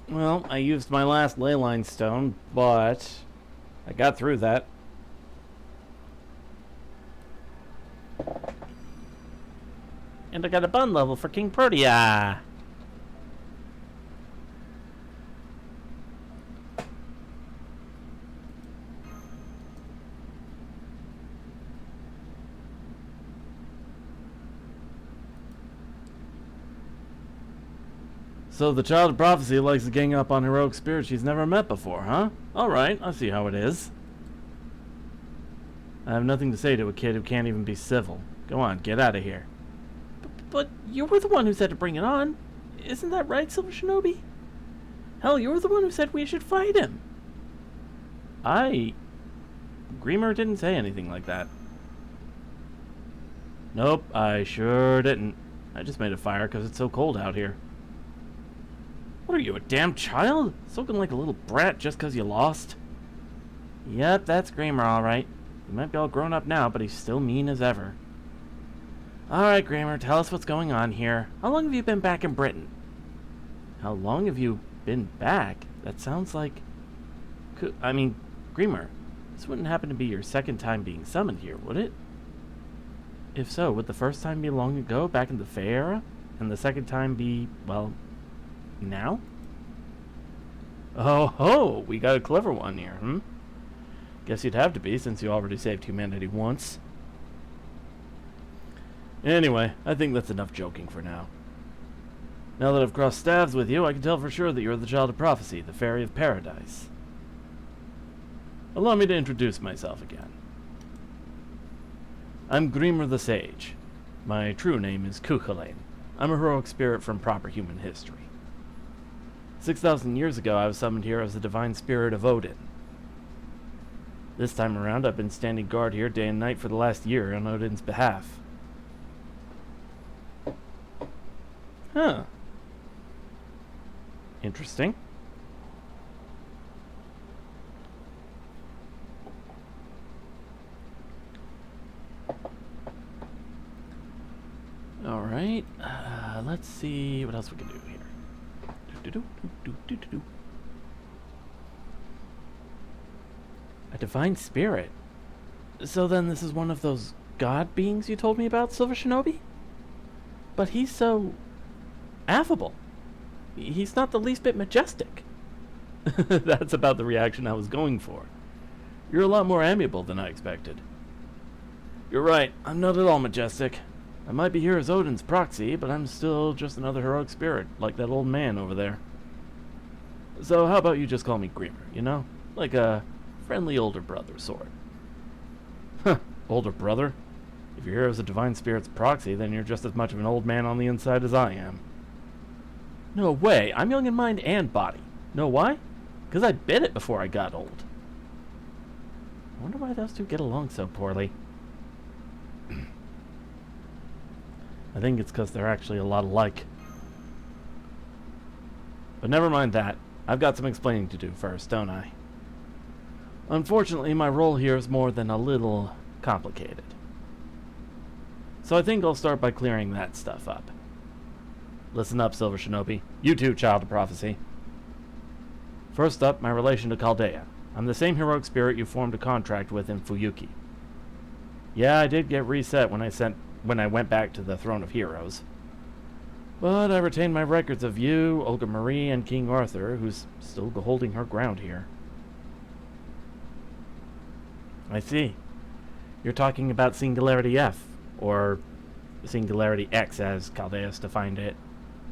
Well, I used my last leyline stone, but I got through that. And I got a bun level for King Protea. So the Child of Prophecy likes to gang up on heroic spirits she's never met before, huh? Alright, I see how it is. I have nothing to say to a kid who can't even be civil. Go on, get out of here. But you were the one who said to bring it on. Isn't that right, Silver Shinobi? Hell, you were the one who said we should fight him. Greamer didn't say anything like that. Nope, I sure didn't. I just made a fire because it's so cold out here. What are you, a damn child? Soaking like a little brat just because you lost? Yep, that's Greamer, alright. He might be all grown up now, but he's still mean as ever. Alright, Greamer, tell us what's going on here. How long have you been back in Britain? How long have you been back? That sounds like... I mean, Greamer, this wouldn't happen to be your second time being summoned here, would it? If so, would the first time be long ago, back in the Fae era? And the second time be, well... now? Oh ho! We got a clever one here, hmm? Guess you'd have to be, since you already saved humanity once. Anyway, I think that's enough joking for now. Now that I've crossed staves with you, I can tell for sure that you're the Child of Prophecy, the Fairy of Paradise. Allow me to introduce myself again. I'm Greamer the Sage. My true name is Cuchulainn. I'm a heroic spirit from proper human history. 6,000 years ago, I was summoned here as the divine spirit of Odin. This time around, I've been standing guard here day and night for the last year on Odin's behalf. Huh. Interesting. Alright, let's see what else we can do here. A divine spirit? So then this is one of those god beings you told me about, Silver Shinobi? But he's so... affable. He's not the least bit majestic. That's about the reaction I was going for. You're a lot more amiable than I expected. You're right, I'm not at all majestic. I might be here as Odin's proxy, but I'm still just another heroic spirit, like that old man over there. So how about you just call me Greamer, you know? Like a friendly older brother sort. Huh, older brother? If you're here as a divine spirit's proxy, then you're just as much of an old man on the inside as I am. No way, I'm young in mind and body. Know why? Because I bit it before I got old. I wonder why those two get along so poorly. I think it's because they're actually a lot alike. But never mind that. I've got some explaining to do first, don't I? Unfortunately, my role here is more than a little complicated. So I think I'll start by clearing that stuff up. Listen up, Silver Shinobi. You too, Child of Prophecy. First up, my relation to Chaldea. I'm the same heroic spirit you formed a contract with in Fuyuki. Yeah, I did get reset when I went back to the Throne of Heroes. But I retained my records of you, Olga Marie, and King Arthur, who's still holding her ground here. I see. You're talking about Singularity F, or Singularity X as Chaldeus defined it.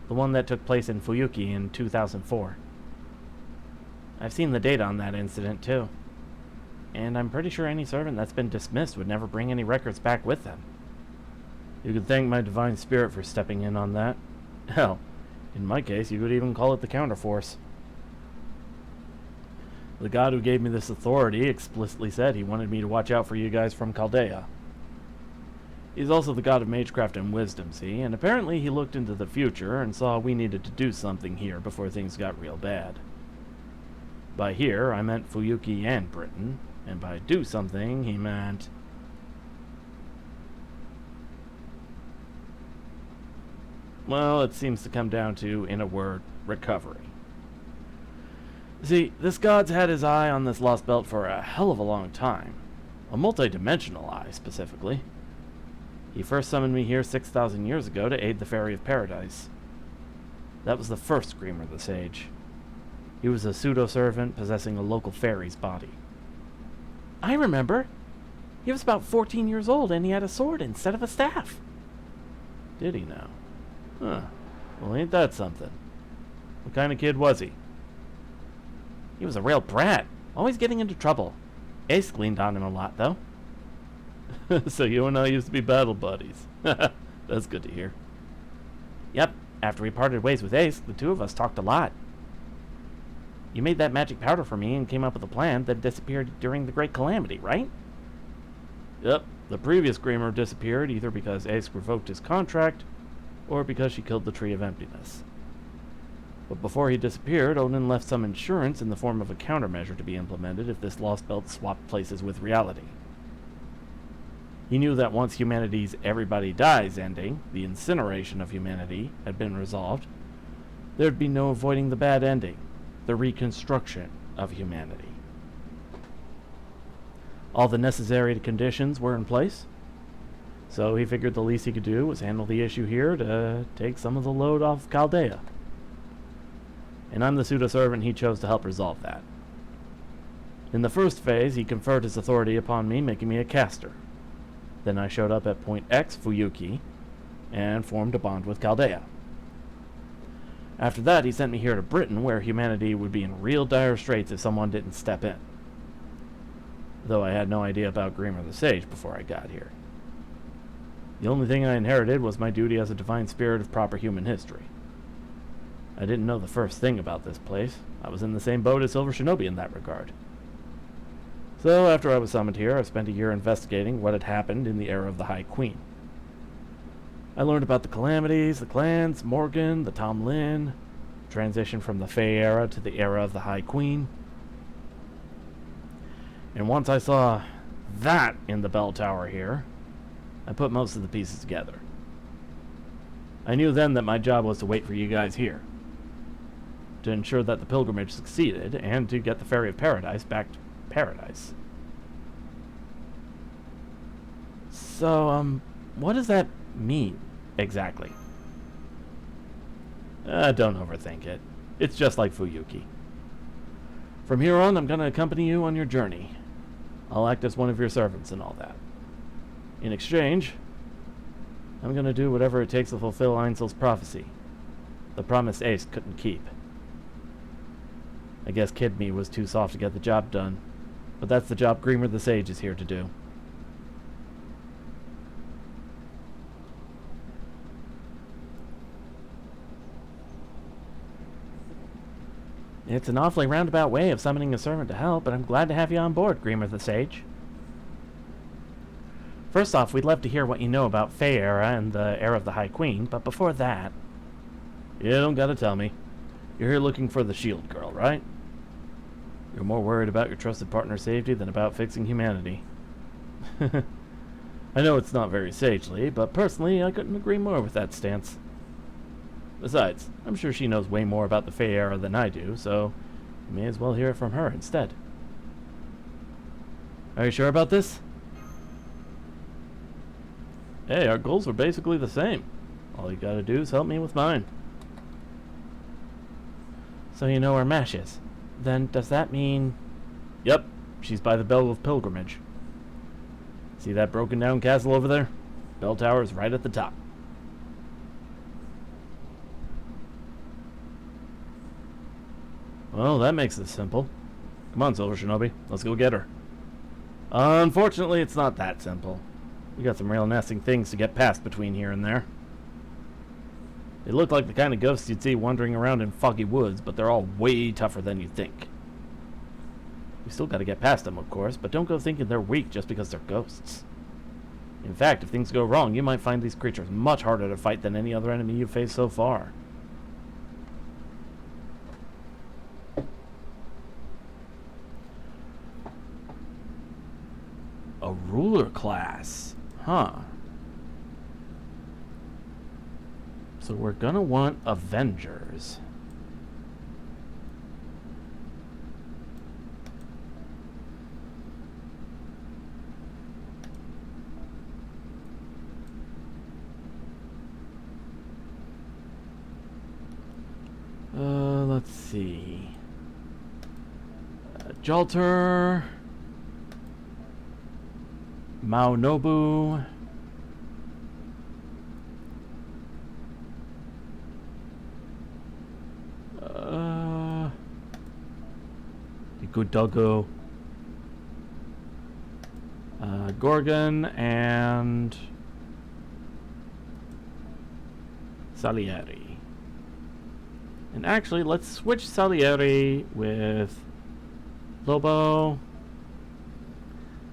The one that took place in Fuyuki in 2004. I've seen the data on that incident, too. And I'm pretty sure any servant that's been dismissed would never bring any records back with them. You could thank my divine spirit for stepping in on that. Hell, in my case, you could even call it the counterforce. The god who gave me this authority explicitly said he wanted me to watch out for you guys from Chaldea. He's also the god of magecraft and wisdom, see, and apparently he looked into the future and saw we needed to do something here before things got real bad. By here, I meant Fuyuki and Britain, and by do something, he meant... well, it seems to come down to, in a word, recovery. See, this god's had his eye on this lost belt for a hell of a long time. A multi-dimensional eye, specifically. He first summoned me here 6,000 years ago to aid the Fairy of Paradise. That was the first Screamer the Sage. He was a pseudo-servant possessing a local fairy's body. I remember. He was about 14 years old and he had a sword instead of a staff. Did he now? Huh. Well, ain't that something? What kind of kid was he? He was a real brat, always getting into trouble. Ace leaned on him a lot, though. So you and I used to be battle buddies. That's good to hear. Yep, after we parted ways with Ace, the two of us talked a lot. You made that magic powder for me and came up with a plan that disappeared during the Great Calamity, right? Yep, the previous Screamer disappeared either because Ace revoked his contract or because she killed the Tree of Emptiness. But before he disappeared, Odin left some insurance in the form of a countermeasure to be implemented if this lost belt swapped places with reality. He knew that once humanity's everybody dies ending, the incineration of humanity, had been resolved, there'd be no avoiding the bad ending, the reconstruction of humanity. All the necessary conditions were in place, so he figured the least he could do was handle the issue here to take some of the load off Chaldea. And I'm the pseudo-servant he chose to help resolve that. In the first phase, he conferred his authority upon me, making me a caster. Then I showed up at Point X, Fuyuki, and formed a bond with Chaldea. After that, he sent me here to Britain, where humanity would be in real dire straits if someone didn't step in. Though I had no idea about Grima the Sage before I got here. The only thing I inherited was my duty as a divine spirit of proper human history. I didn't know the first thing about this place. I was in the same boat as Silver Shinobi in that regard. So after I was summoned here, I spent a year investigating what had happened in the era of the High Queen. I learned about the calamities, the clans, Morgan, the Tom Lin, transition from the Fae era to the era of the High Queen. And once I saw that in the bell tower here, I put most of the pieces together. I knew then that my job was to wait for you guys here, to ensure that the pilgrimage succeeded, and to get the Fairy of Paradise back to Paradise. So, what does that mean, exactly? Don't overthink it. It's just like Fuyuki. From here on, I'm going to accompany you on your journey. I'll act as one of your servants and all that. In exchange, I'm going to do whatever it takes to fulfill Einzel's prophecy. The promise Ace couldn't keep. I guess Kid Me was too soft to get the job done, but that's the job Grima the Sage is here to do. It's an awfully roundabout way of summoning a servant to help, but I'm glad to have you on board, Grima the Sage. First off, we'd love to hear what you know about Fae era and the era of the High Queen, but before that... You don't gotta tell me. You're here looking for the shield girl, right? You're more worried about your trusted partner's safety than about fixing humanity. I know it's not very sagely, but personally, I couldn't agree more with that stance. Besides, I'm sure she knows way more about the Fae era than I do, so you may as well hear it from her instead. Are you sure about this? Hey, our goals are basically the same. All you gotta do is help me with mine. So you know where Mash is. Then does that mean... Yep, she's by the Bell of Pilgrimage. See that broken down castle over there? Bell tower is right at the top. Well, that makes it simple. Come on, Silver Shinobi. Let's go get her. Unfortunately, it's not that simple. We got some real nasty things to get past between here and there. They look like the kind of ghosts you'd see wandering around in foggy woods, but they're all way tougher than you think. We still gotta get past them, of course, but don't go thinking they're weak just because they're ghosts. In fact, if things go wrong, you might find these creatures much harder to fight than any other enemy you've faced so far. A ruler class. Huh. So we're gonna want Avengers. let's see. Jalter. Maonobu. Igudogo. Gorgon and Salieri. And actually, let's switch Salieri with Lobo.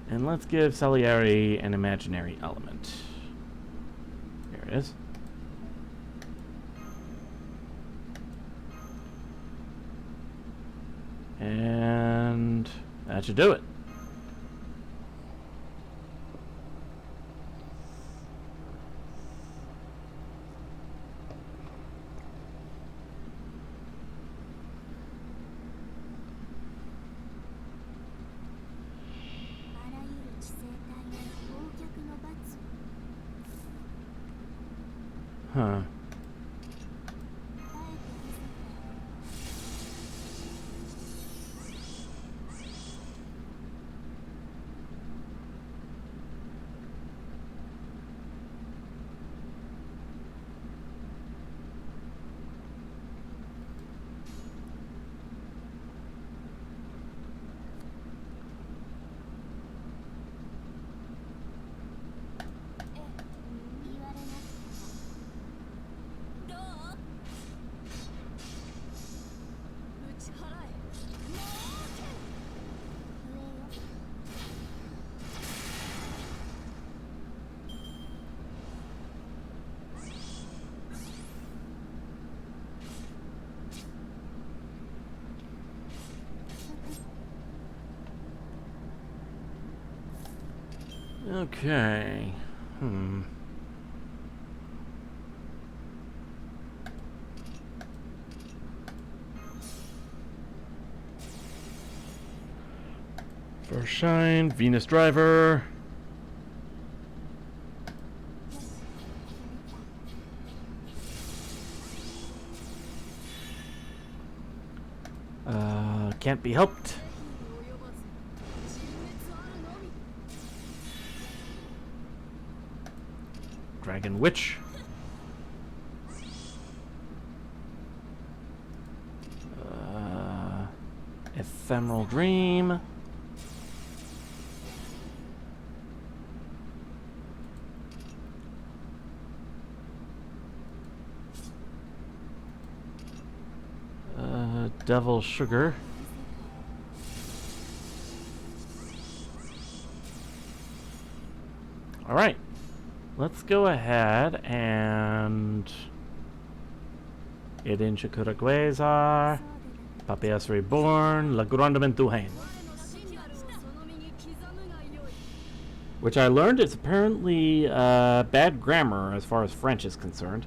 And let's give Salieri an imaginary element. Here it is. And that should do it. Huh. Okay. First Shine, Venus Driver. Can't be helped. Dragon Witch. Ephemeral Dream. Devil Sugar. All right. Let's go ahead and Eden Shakura Guezar, Papias Reborn, La Grande Mentuhain. Which I learned is apparently bad grammar as far as French is concerned.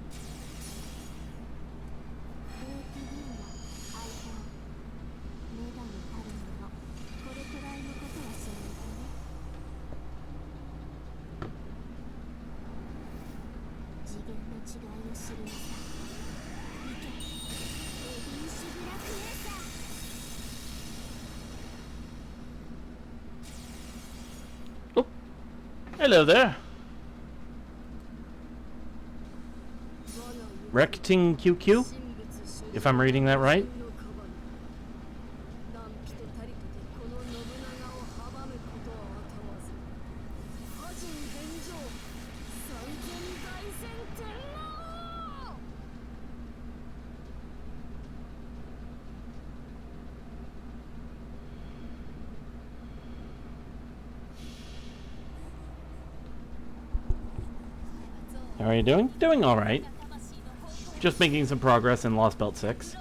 Oh, hello there. Recting QQ, if I'm reading that right. How are you doing? Doing alright. Just making some progress in Lost Belt 6.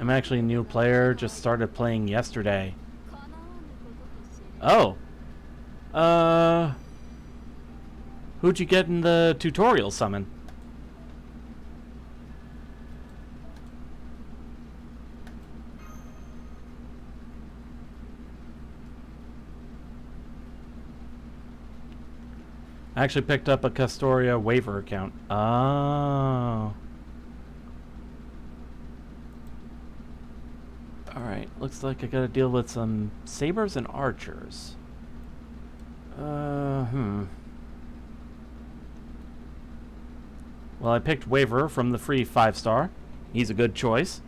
I'm actually a new player, just started playing yesterday. Oh. Who'd you get in the tutorial summon? I actually picked up a Castoria waiver account. Oh. Alright, looks like I gotta deal with some sabers and archers. Well, I picked Waver from the free 5-star. He's a good choice.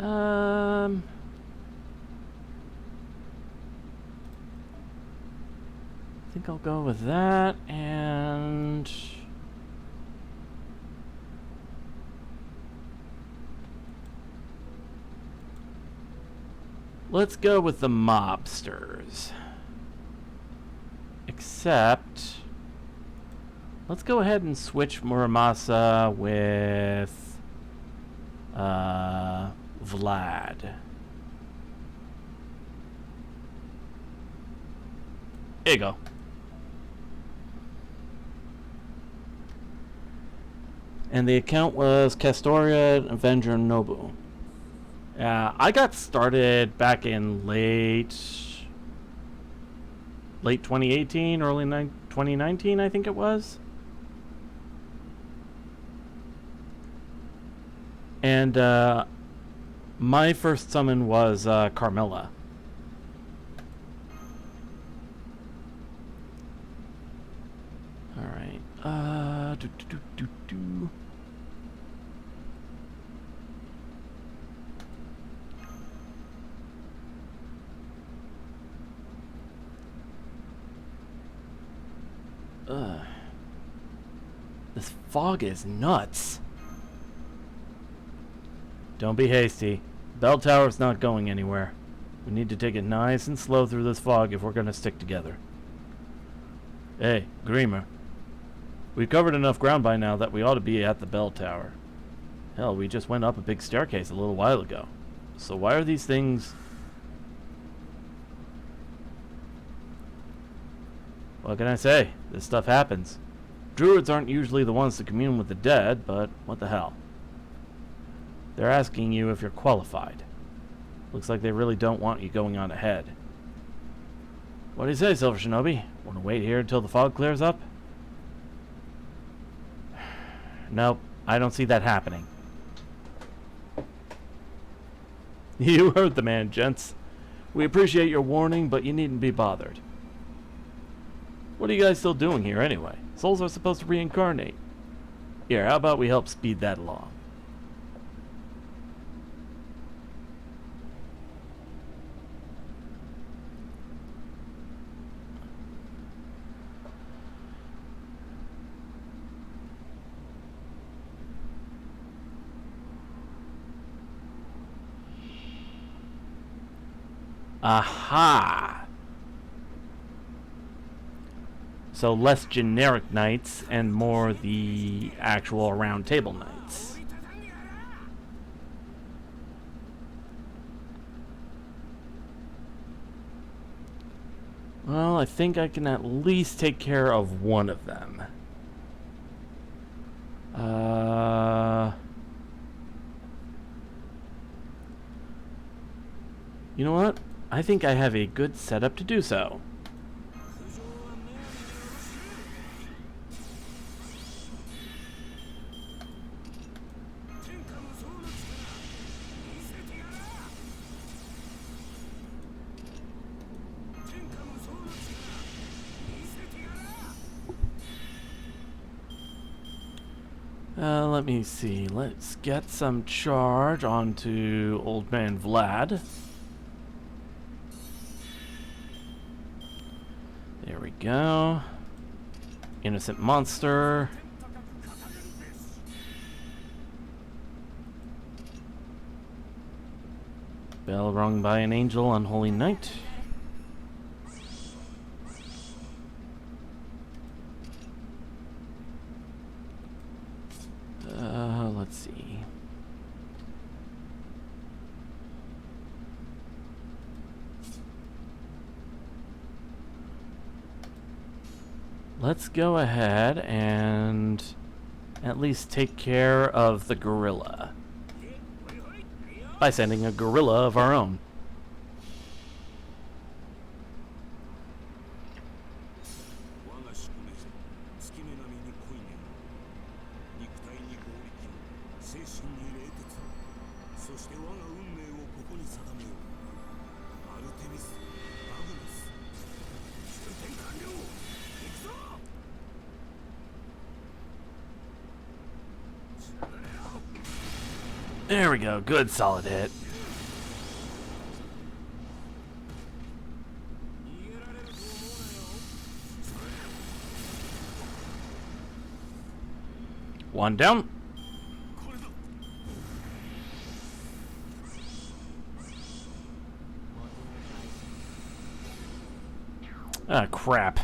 I think I'll go with that, and let's go with the mobsters. Except, let's go ahead and switch Muramasa with Vlad. There you go. And the account was Castoria Avenger Nobu. I got started back in late 2018, early 2019, I think it was. And my first summon was Carmilla. Alright. This fog is nuts. Don't be hasty. Bell Tower's not going anywhere. We need to take it nice and slow through this fog if we're gonna stick together. Hey, Greamer. We've covered enough ground by now that we ought to be at the bell tower. Hell, we just went up a big staircase a little while ago. So why are these things... What can I say? This stuff happens. Druids aren't usually the ones to commune with the dead, but what the hell. They're asking you if you're qualified. Looks like they really don't want you going on ahead. What do you say, Silver Shinobi? Want to wait here until the fog clears up? Nope, I don't see that happening. You heard the man, gents. We appreciate your warning, but you needn't be bothered. What are you guys still doing here anyway? Souls are supposed to reincarnate. Here, how about we help speed that along? Aha! So less generic knights and more the actual round table knights. Well, I think I can at least take care of one of them. You know what? I think I have a good setup to do so. Let me see. Let's get some charge onto Old Man Vlad. There we go. Innocent monster. Bell rung by an angel, unholy knight. Let's see. Let's go ahead and at least take care of the gorilla by sending a gorilla of our own. There we go. Good solid hit. 逃げられると思うなよ。 One down. これだ。 Ah, crap.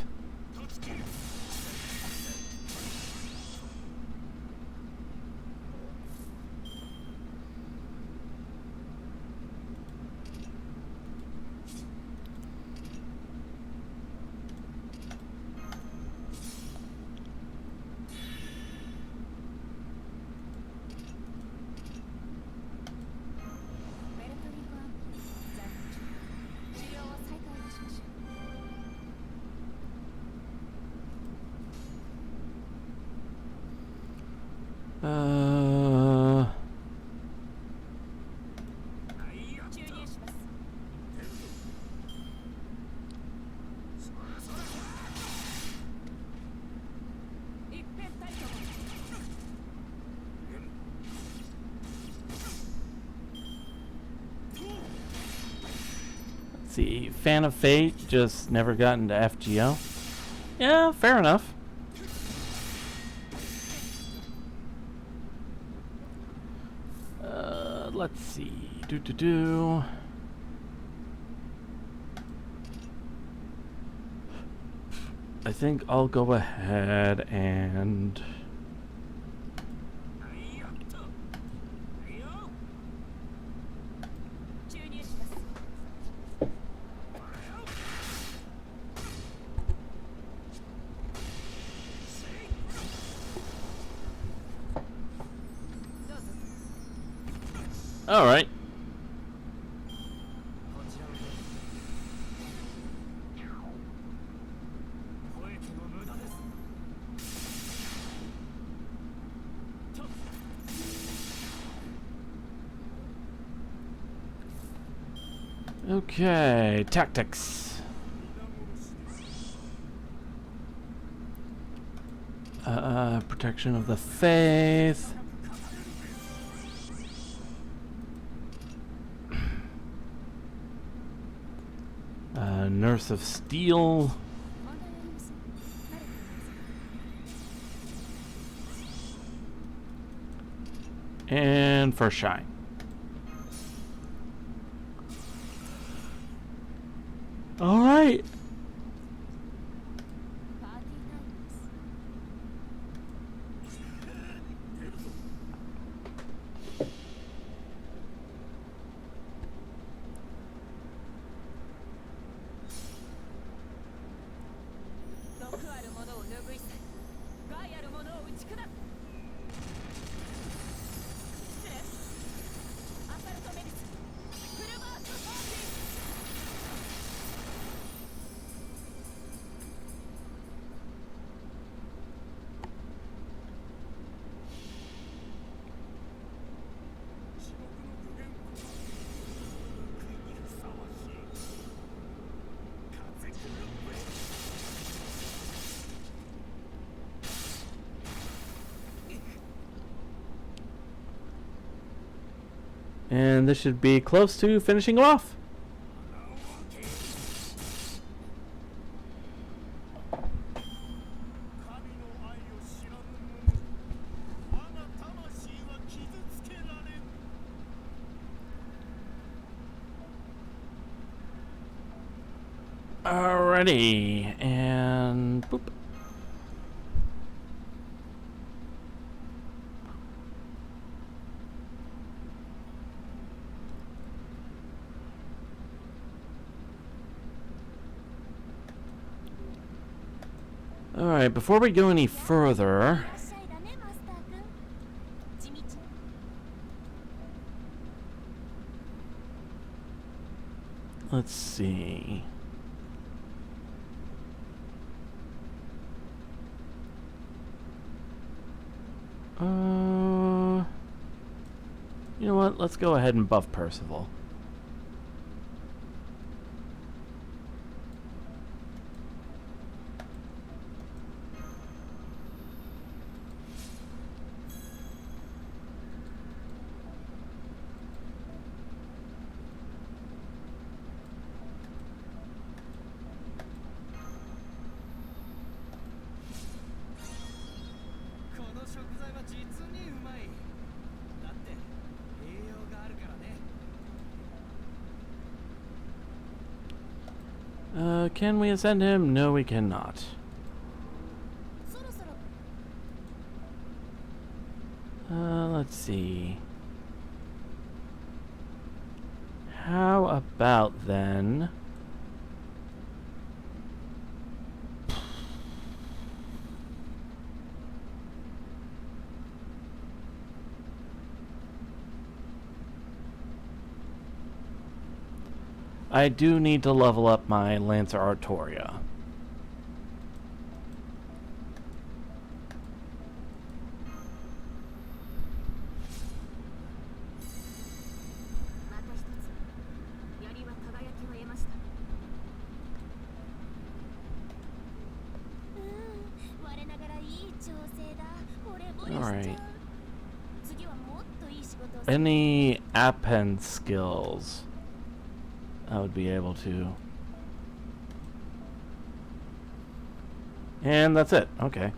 Uh, 注入します。一辺たりとも。 let's see. Fan of Fate just never got into FGO. Yeah, fair enough. Let's see. I think I'll go ahead and... 注入します。 All right. こちらをどうぞ。吠えても無駄です。 Okay, tactics. Protection of the faith. Nurse of Steel. 問題ありません。慣れています。 And First Shine. All right. パーティータイムです。 毒あるものを拭い去り、害あるものを打ち砕く。失礼。アサルトメディス。フルバーストパーティー。 地獄の具現行ふさわしい。風来るべ。 And this should be close to finishing him off. 神の愛を知らぬ者、我が魂は傷つけられん。 Alrighty, and boop. Alright, before we go any further, いらっしゃいだね、マスター君。地道。 let's see. You know what? Let's go ahead and buff Percival. Can we ascend him? No, we cannot. そろそろ Let's see. How about then? I do need to level up my Lancer Artoria. Alright. Any append skills I would be able to. And that's it. Okay.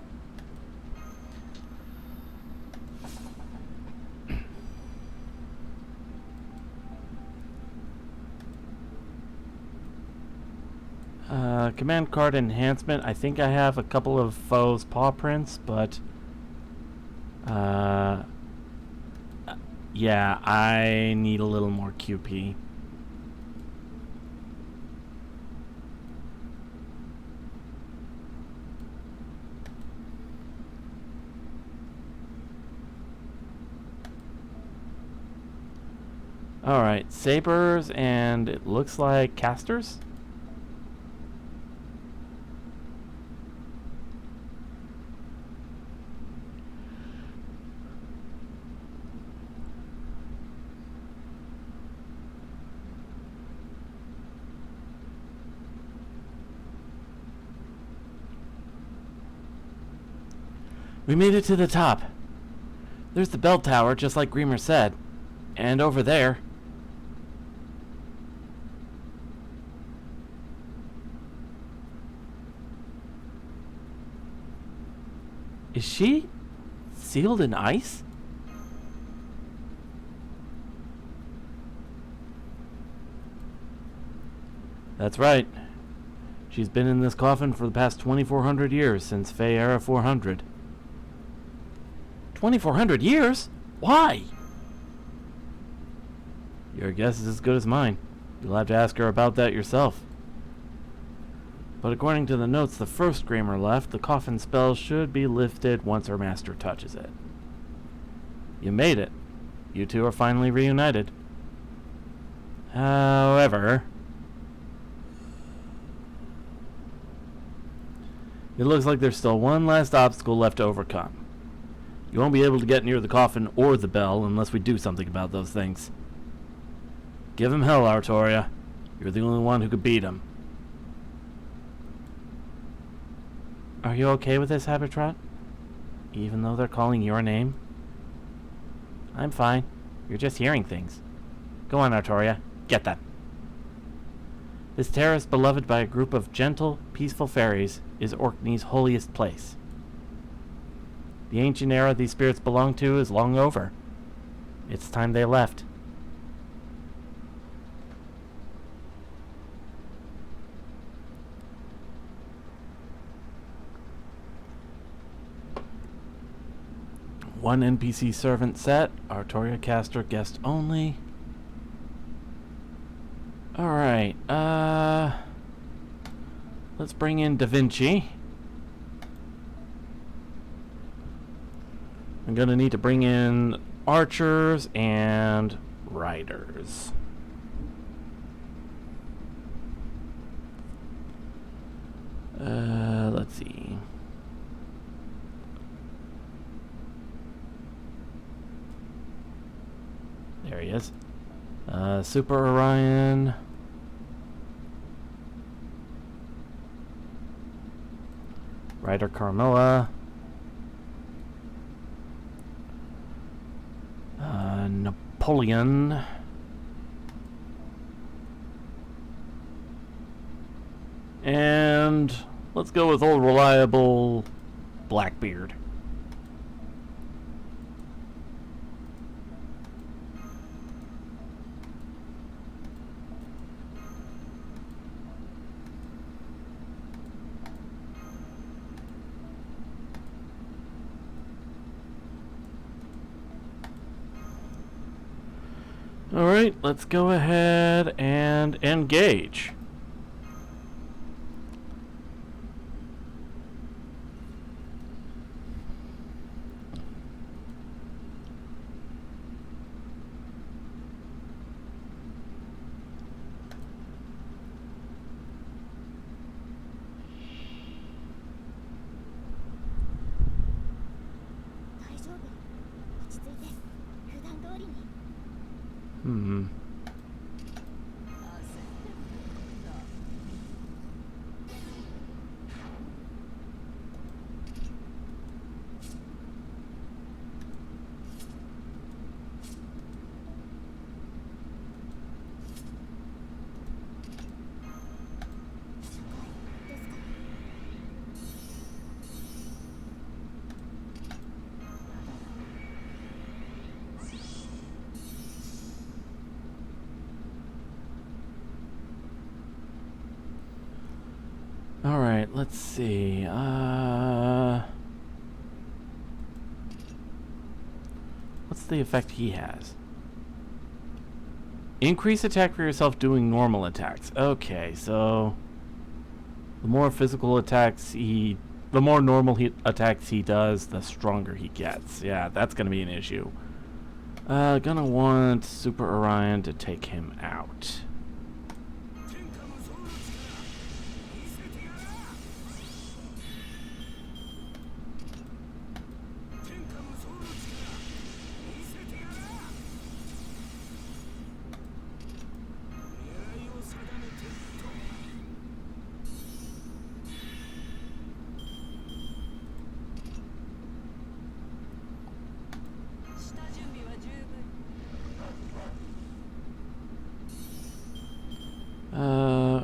Command card enhancement. I think I have a couple of foes' paw prints, but yeah, I need a little more QP. Alright, sabers and it looks like casters? We made it to the top. There's the bell tower, just like Greamer said. And over there... Is she sealed in ice? That's right. She's been in this coffin for the past 2,400 years, since Fae Era 400. 2,400 years? Why? Your guess is as good as mine. You'll have to ask her about that yourself. But according to the notes the first Greamer left, the coffin spell should be lifted once her master touches it. You made it. You two are finally reunited. However... it looks like there's still one last obstacle left to overcome. You won't be able to get near the coffin or the bell unless we do something about those things. Give him hell, Artoria. You're the only one who could beat him. Are you okay with this, Habitrot? Even though they're calling your name? I'm fine. You're just hearing things. Go on, Artoria. Get them. This terrace, beloved by a group of gentle, peaceful fairies, is Orkney's holiest place. The ancient era these spirits belong to is long over. It's time they left. One NPC servant set, Artoria caster guest only. Alright, let's bring in Da Vinci. I'm gonna need to bring in archers and riders. Let's see. There he is. Super Orion. Rider Carmilla. Napoleon. And let's go with old reliable Blackbeard. Alright, let's go ahead and engage. Hmm. Alright, let's see. What's the effect he has? Increase attack for yourself doing normal attacks. Okay, so the more physical attacks the more normal attacks he does, the stronger he gets. Yeah, that's gonna be an issue. Gonna want Super Orion to take him out.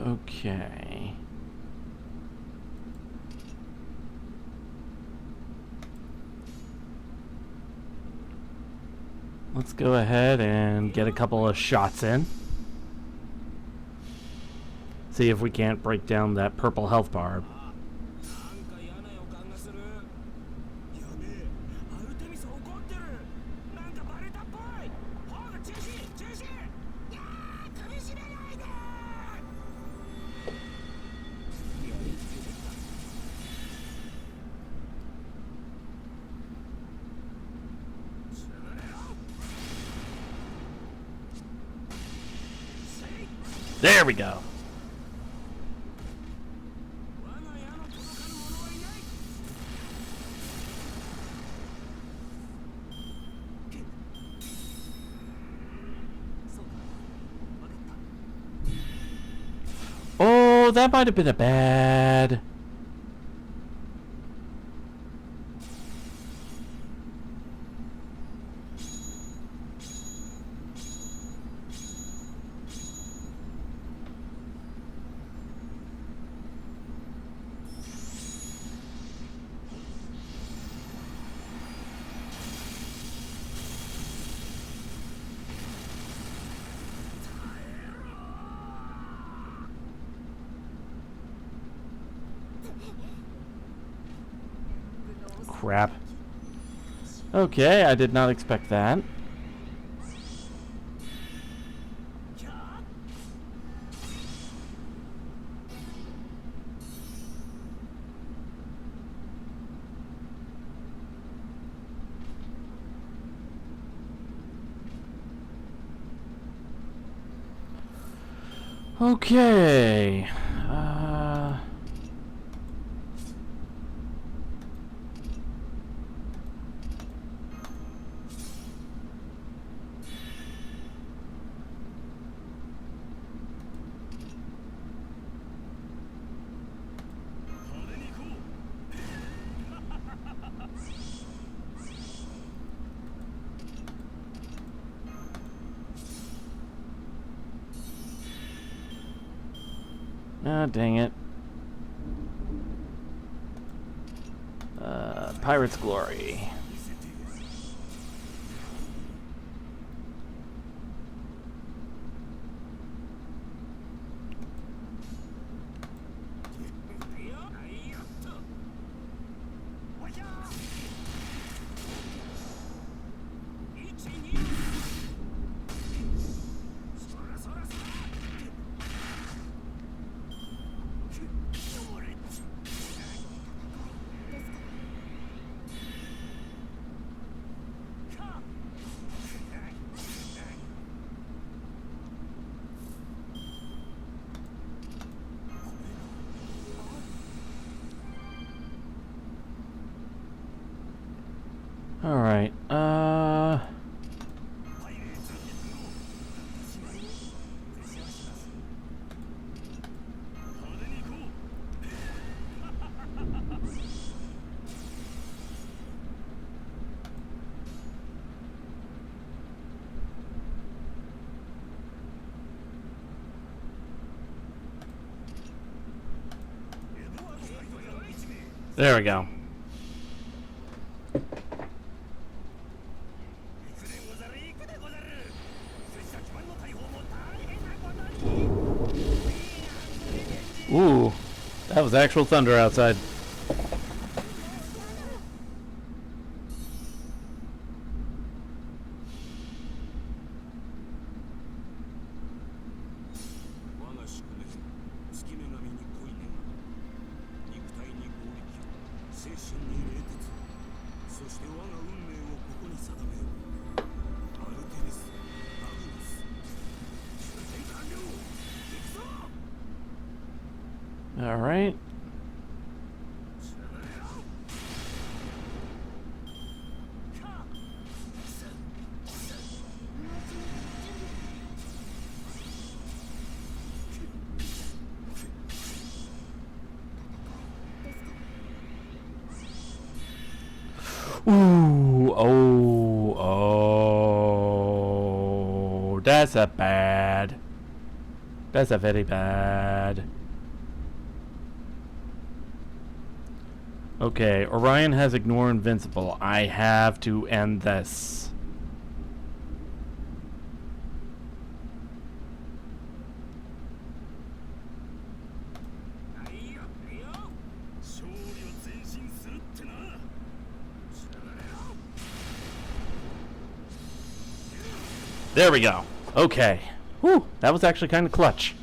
Okay. Let's go ahead and get a couple of shots in. See if we can't break down that purple health bar. There we go. Oh, that might have been a bad. Crap. Okay, I did not expect that. Okay. Ah, dang it. Pirate's Glory. There we go. 行くでござる行くでござる。拙者基盤の大砲も大変なことに。 Ooh, that was actual thunder outside. All right. Ooh, oh, that's a bad. That's a very bad. Okay, Orion has Ignore Invincible. I have to end this. There we go. Okay. Whew, that was actually kind of clutch.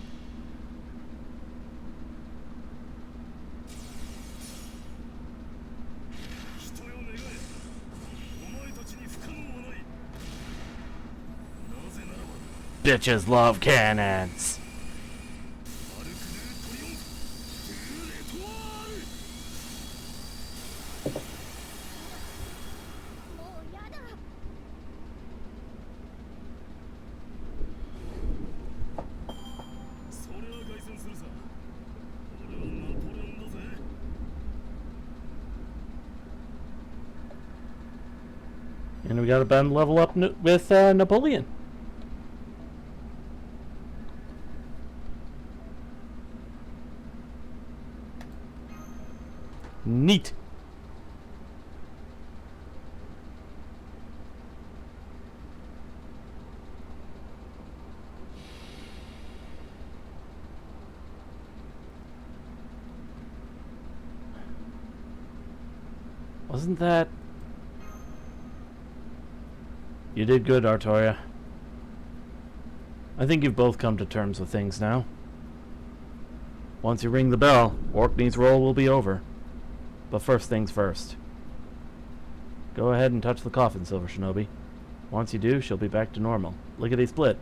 Bitches love cannons. And we got a bend level up with Napoleon. Neat. Wasn't that... You did good, Artoria. I think you've both come to terms with things now. Once you ring the bell, Orkney's role will be over. But first things first. Go ahead and touch the coffin, Silver Shinobi. Once you do, she'll be back to normal. Lickety-split.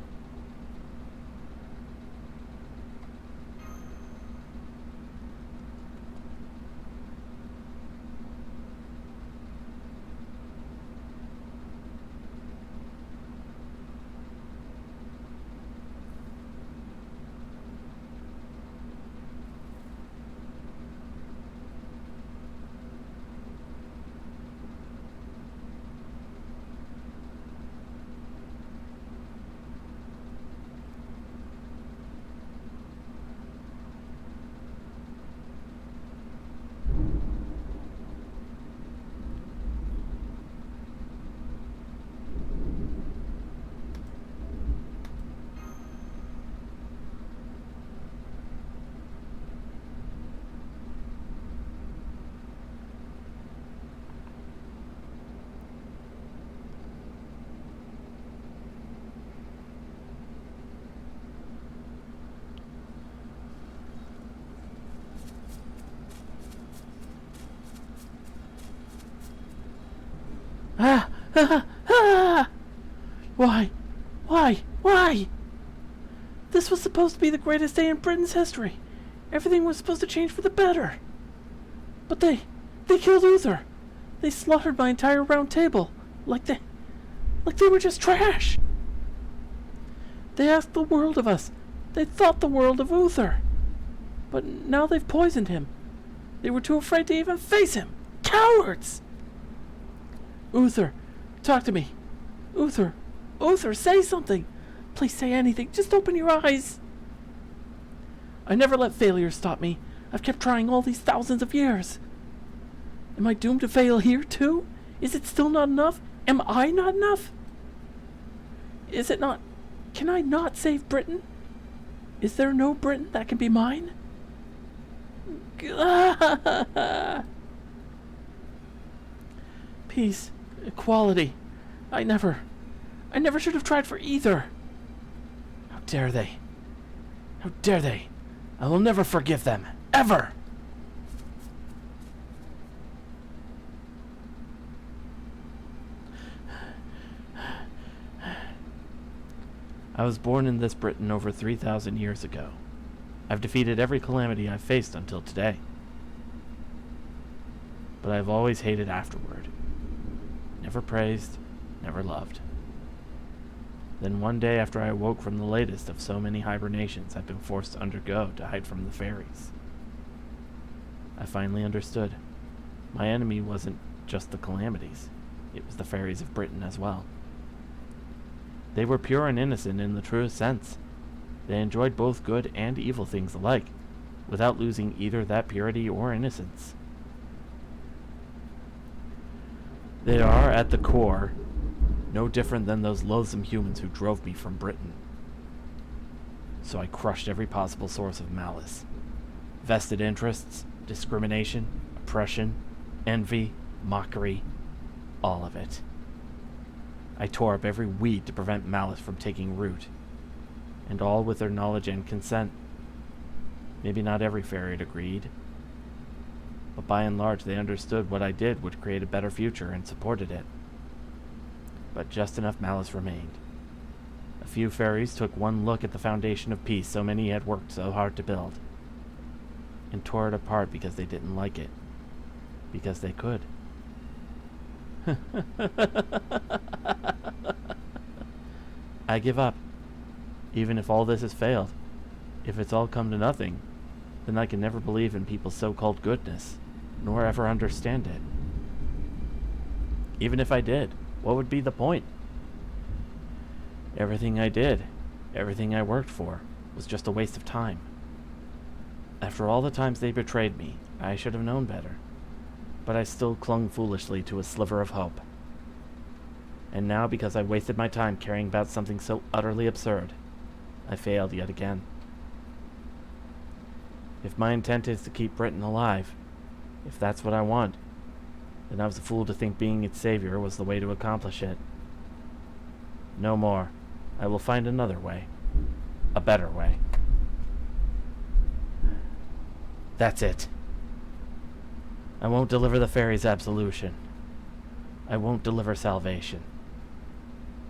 Ah! Ah! Ah! Why? Why? Why? This was supposed to be the greatest day in Britain's history. Everything was supposed to change for the better. But they killed Uther. They slaughtered my entire round table. Like they were just trash. They asked the world of us. They thought the world of Uther. But now they've poisoned him. They were too afraid to even face him. Cowards! Uther, talk to me. Uther, say something. Please say anything. Just open your eyes. I never let failure stop me. I've kept trying all these thousands of years. Am I doomed to fail here too? Is it still not enough? Am I not enough? Is it not? Can I not save Britain? Is there no Britain that can be mine? Peace, equality. I never should have tried for either. How dare they? How dare they? I will never forgive them. Ever! I was born in this Britain over 3,000 years ago. I've defeated every calamity I've faced until today. But I've always hated afterward. Never praised, never loved. Then one day after I awoke from the latest of so many hibernations I've been forced to undergo to hide from the fairies, I finally understood. My enemy wasn't just the calamities. It was the fairies of Britain as well. They were pure and innocent in the truest sense. They enjoyed both good and evil things alike, without losing either that purity or innocence. They are, at the core, no different than those loathsome humans who drove me from Britain. So I crushed every possible source of malice. Vested interests, discrimination, oppression, envy, mockery, all of it. I tore up every weed to prevent malice from taking root, and all with their knowledge and consent. Maybe not every fairy agreed, but by and large they understood what I did would create a better future and supported it. But just enough malice remained. A few fairies took one look at the foundation of peace so many had worked so hard to build, and tore it apart because they didn't like it. Because they could. I give up. Even if all this has failed, if it's all come to nothing, then I can never believe in people's so-called goodness, nor ever understand it. Even if I did, what would be the point? Everything I did, everything I worked for, was just a waste of time. After all the times they betrayed me, I should have known better. But I still clung foolishly to a sliver of hope. And now, because I wasted my time caring about something so utterly absurd, I failed yet again. If my intent is to keep Britain alive, if that's what I want, then I was a fool to think being its savior was the way to accomplish it. No more. I will find another way. A better way. That's it. I won't deliver the fairies' absolution. I won't deliver salvation.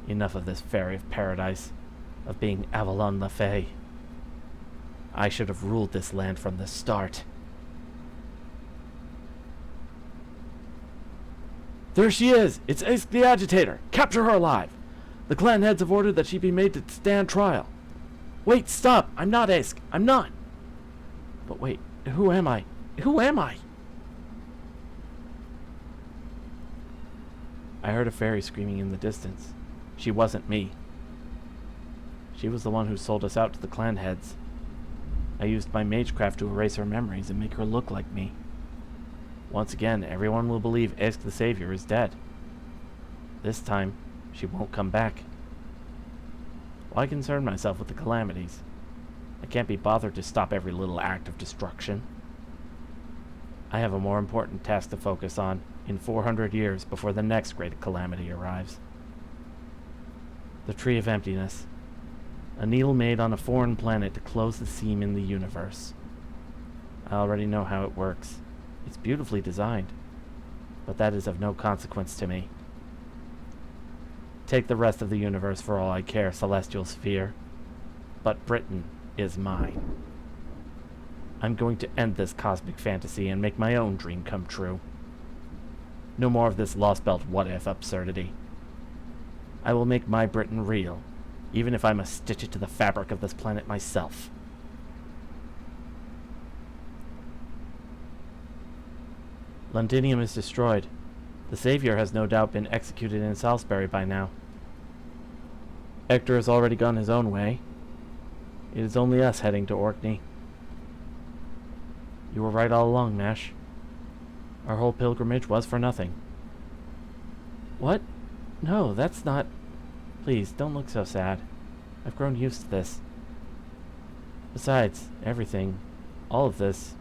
Enough of this fairy of paradise, of being AVALON LE FAE. I should have ruled this land from the start. There she is! It's Ace the Agitator! Capture her alive! The clan heads have ordered that she be made to stand trial. Wait, stop! I'm not Ace! I'm not! But wait, who am I? Who am I? I heard a fairy screaming in the distance. She wasn't me. She was the one who sold us out to the clan heads. I used my magecraft to erase her memories and make her look like me. Once again, everyone will believe Esk the Savior is dead. This time, she won't come back. Why concern myself with the calamities? I can't be bothered to stop every little act of destruction. I have a more important task to focus on in 400 years before the next great calamity arrives. The Tree of Emptiness. A needle made on a foreign planet to close the seam in the universe. I already know how it works. It's beautifully designed, but that is of no consequence to me. Take the rest of the universe for all I care, Celestial Sphere. But Britain is mine. I'm going to end this cosmic fantasy and make my own dream come true. No more of this Lost Belt what-if absurdity. I will make my Britain real, even if I must stitch it to the fabric of this planet myself. Londinium is destroyed. The Savior has no doubt been executed in Salisbury by now. Hector has already gone his own way. It is only us heading to Orkney. You were right all along, Nash. Our whole pilgrimage was for nothing. What? No, that's not... Please, don't look so sad. I've grown used to this. Besides, everything, all of this,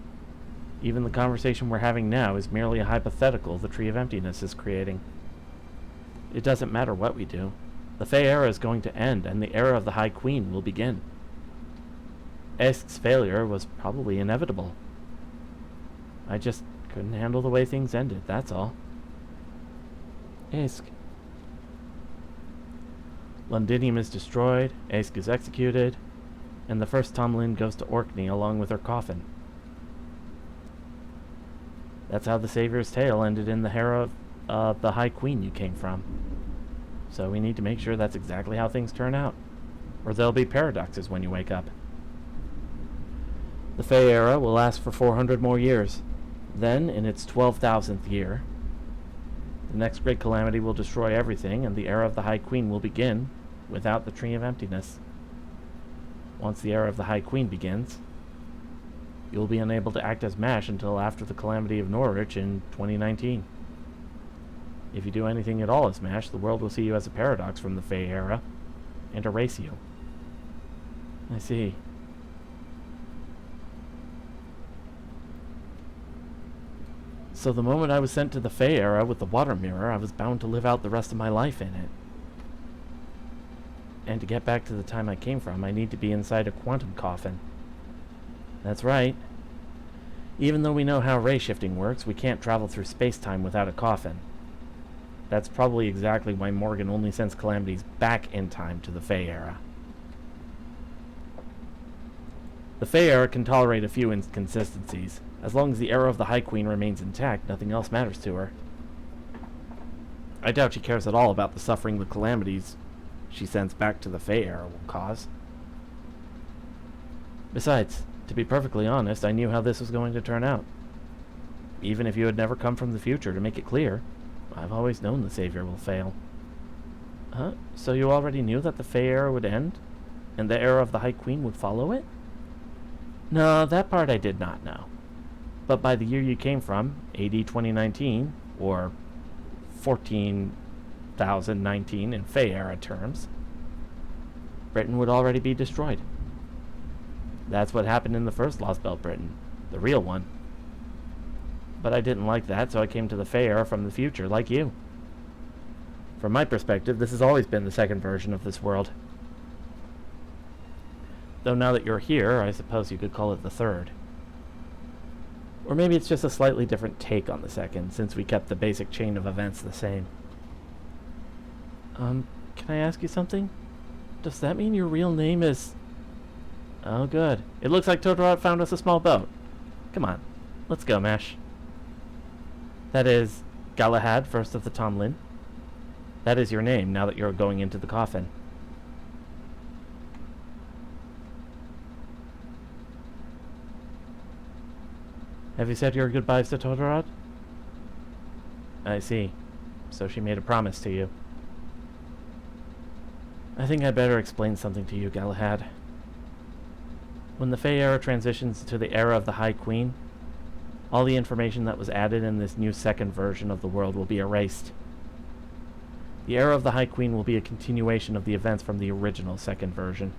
even the conversation we're having now is merely a hypothetical the Tree of Emptiness is creating. It doesn't matter what we do. The Fae era is going to end, and the era of the High Queen will begin. Aesk's failure was probably inevitable. I just couldn't handle the way things ended, that's all. Aesk. Londinium is destroyed, Aesk is executed, and the first Tomlin goes to Orkney along with her coffin. That's how the Savior's tale ended in the era of the High Queen you came from. So we need to make sure that's exactly how things turn out, or there'll be paradoxes when you wake up. The Fae era will last for 400 more years. Then, in its 12,000th year, the next great calamity will destroy everything, and the era of the High Queen will begin without the Tree of Emptiness. Once the era of the High Queen begins, you'll be unable to act as Mash until after the calamity of Norwich in 2019. If you do anything at all as Mash, the world will see you as a paradox from the Fae era and erase you. I see. So the moment I was sent to the Fae era with the water mirror, I was bound to live out the rest of my life in it. And to get back to the time I came from, I need to be inside a quantum coffin. That's right. Even though we know how ray shifting works, we can't travel through space-time without a coffin. That's probably exactly why Morgan only sends calamities back in time to the Fae era. The Fae era can tolerate a few inconsistencies. As long as the era of the High Queen remains intact, nothing else matters to her. I doubt she cares at all about the suffering the calamities she sends back to the Fae era will cause. Besides, to be perfectly honest, I knew how this was going to turn out. Even if you had never come from the future to make it clear, I've always known the Savior will fail. Huh? So you already knew that the Fae era would end? And the era of the High Queen would follow it? No, that part I did not know. But by the year you came from, AD 2019, or 14,019 in Fae era terms, Britain would already be destroyed. That's what happened in the first Lost Belt Britain, the real one. But I didn't like that, so I came to the Fae era from the future, like you. From my perspective, this has always been the second version of this world. Though now that you're here, I suppose you could call it the third. Or maybe it's just a slightly different take on the second, since we kept the basic chain of events the same. Can I ask you something? Does that mean your real name is... Oh, good. It looks like Todorot found us a small boat. Come on, let's go, Mash. That is, Galahad, first of the Tomlin. That is your name, now that you're going into the coffin. Have you said your goodbyes to Todorot? I see. So she made a promise to you. I think I'd better explain something to you, Galahad. When the Fae era transitions to the era of the High Queen, all the information that was added in this new second version of the world will be erased. The era of the High Queen will be a continuation of the events from the original second version.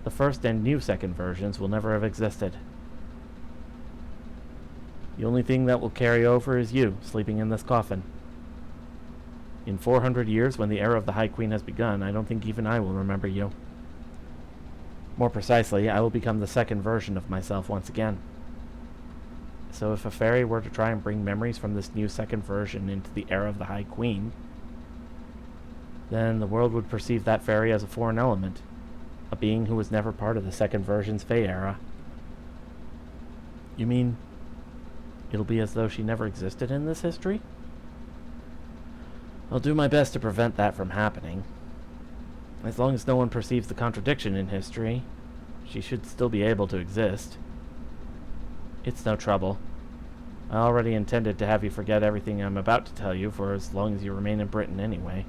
The first and new second versions will never have existed. The only thing that will carry over is you, sleeping in this coffin. In 400 years, when the era of the High Queen has begun, I don't think even I will remember you. More precisely, I will become the second version of myself once again. So if a fairy were to try and bring memories from this new second version into the era of the High Queen, then the world would perceive that fairy as a foreign element, a being who was never part of the second version's Fae era. You mean... it'll be as though she never existed in this history? I'll do my best to prevent that from happening. As long as no one perceives the contradiction in history, she should still be able to exist. It's no trouble. I already intended to have you forget everything I'm about to tell you for as long as you remain in Britain anyway.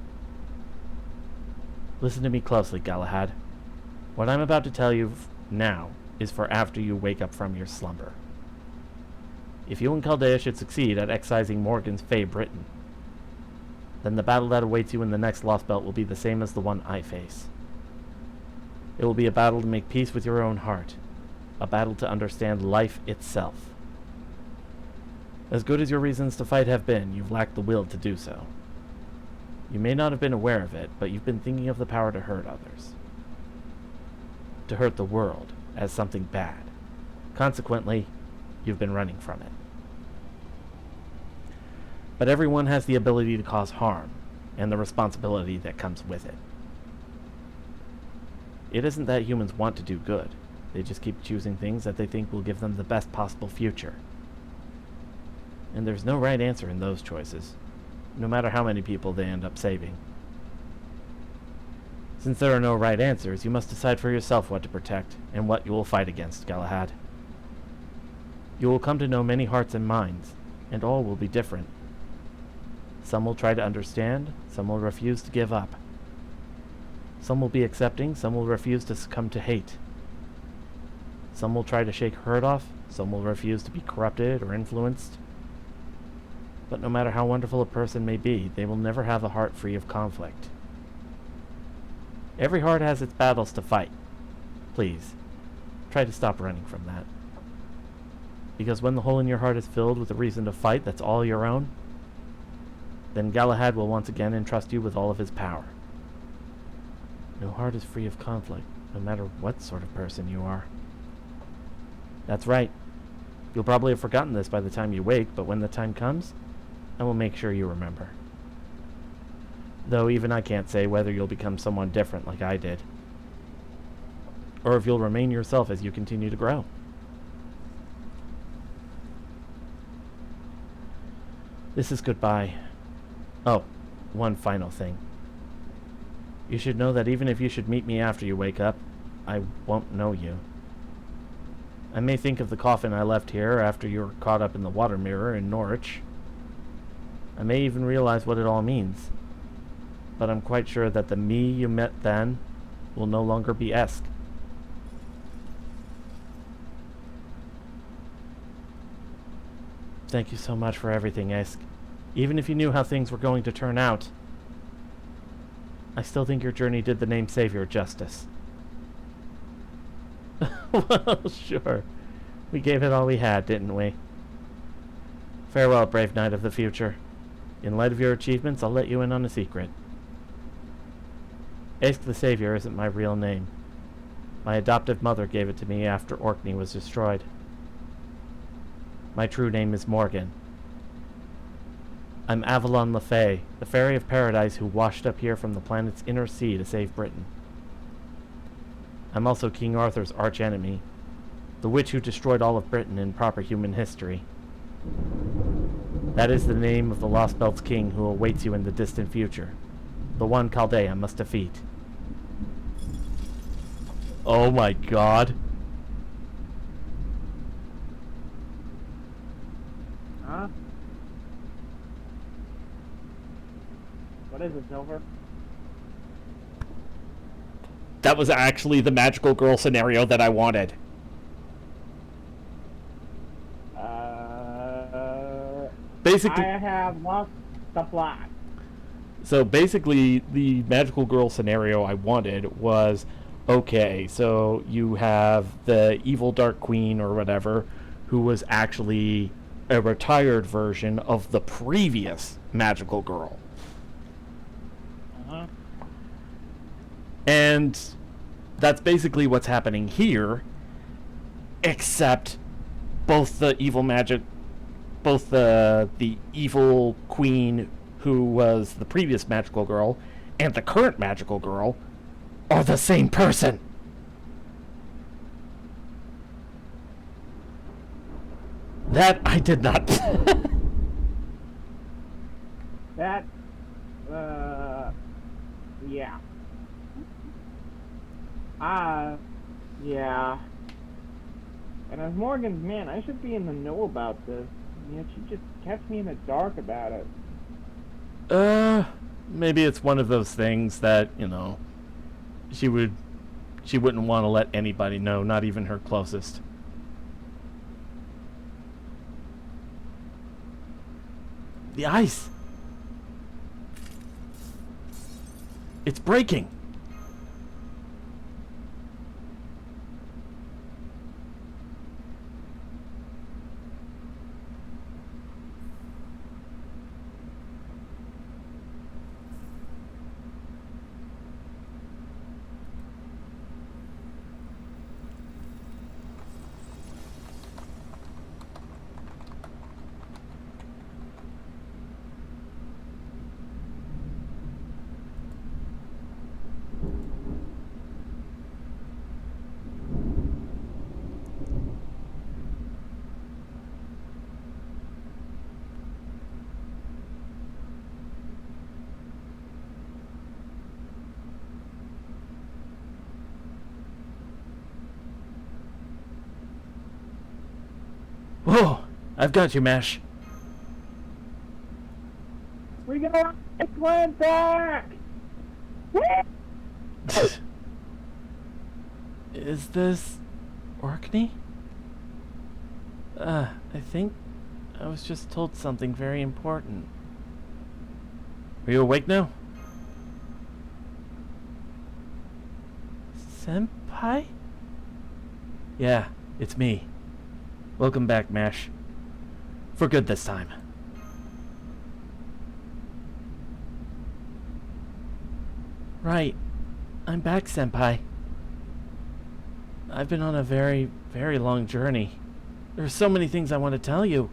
Listen to me closely, Galahad. What I'm about to tell you now is for after you wake up from your slumber. If you and Chaldea should succeed at excising Morgan's Fae Britain, then the battle that awaits you in the next Lost Belt will be the same as the one I face. It will be a battle to make peace with your own heart, a battle to understand life itself. As good as your reasons to fight have been, you've lacked the will to do so. You may not have been aware of it, but you've been thinking of the power to hurt others. To hurt the world as something bad. Consequently, you've been running from it. But everyone has the ability to cause harm, and the responsibility that comes with it. It isn't that humans want to do good. They just keep choosing things that they think will give them the best possible future. And there's no right answer in those choices, no matter how many people they end up saving. Since there are no right answers, you must decide for yourself what to protect, and what you will fight against, Galahad. You will come to know many hearts and minds, and all will be different. Some will try to understand, some will refuse to give up. Some will be accepting, some will refuse to succumb to hate. Some will try to shake hurt off, some will refuse to be corrupted or influenced. But no matter how wonderful a person may be, they will never have a heart free of conflict. Every heart has its battles to fight. Please, try to stop running from that. Because when the hole in your heart is filled with a reason to fight that's all your own, then Galahad will once again entrust you with all of his power. No heart is free of conflict, no matter what sort of person you are. That's right. You'll probably have forgotten this by the time you wake, but when the time comes, I will make sure you remember. Though even I can't say whether you'll become someone different like I did, or if you'll remain yourself as you continue to grow. This is goodbye. Oh, one final thing. You should know that even if you should meet me after you wake up, I won't know you. I may think of the coffin I left here after you were caught up in the water mirror in Norwich. I may even realize what it all means. But I'm quite sure that the me you met then will no longer be Esk. Thank you so much for everything, Esk. Even if you knew how things were going to turn out, I still think your journey did the name Savior justice. Well, sure. We gave it all we had, didn't we? Farewell, brave knight of the future. In light of your achievements, I'll let you in on a secret. Esk the Savior isn't my real name. My adoptive mother gave it to me after Orkney was destroyed. My true name is Morgan. I'm Avalon Le Fae, the fairy of paradise who washed up here from the planet's inner sea to save Britain. I'm also King Arthur's archenemy, the witch who destroyed all of Britain in proper human history. That is the name of the Lost Belt's king who awaits you in the distant future, the one Chaldea must defeat. Oh my god. Huh? What is it, Silver? That was actually the magical girl scenario that I wanted. Basically, I have lost the plot. so basically, the magical girl scenario I wanted was, okay, so you have the evil Dark Queen or whatever, who was actually a retired version of the previous magical girl. Uh-huh. And that's basically what's happening here, except both the evil evil queen who was the previous magical girl and the current magical girl are the same person. That I did not. That, yeah. Yeah. And as Morgan's man, I should be in the know about this. Yet she just kept me in the dark about it. Maybe it's one of those things that, she wouldn't want to let anybody know, not even her closest. The ice! It's breaking! Whoa! I've got you, Mesh. We got a plan back! Is this Orkney? I think I was just told something very important. Are you awake now? Senpai? Yeah, it's me. Welcome back, Mesh. For good this time. Right. I'm back, Senpai. I've been on a very, very long journey. There are so many things I want to tell you.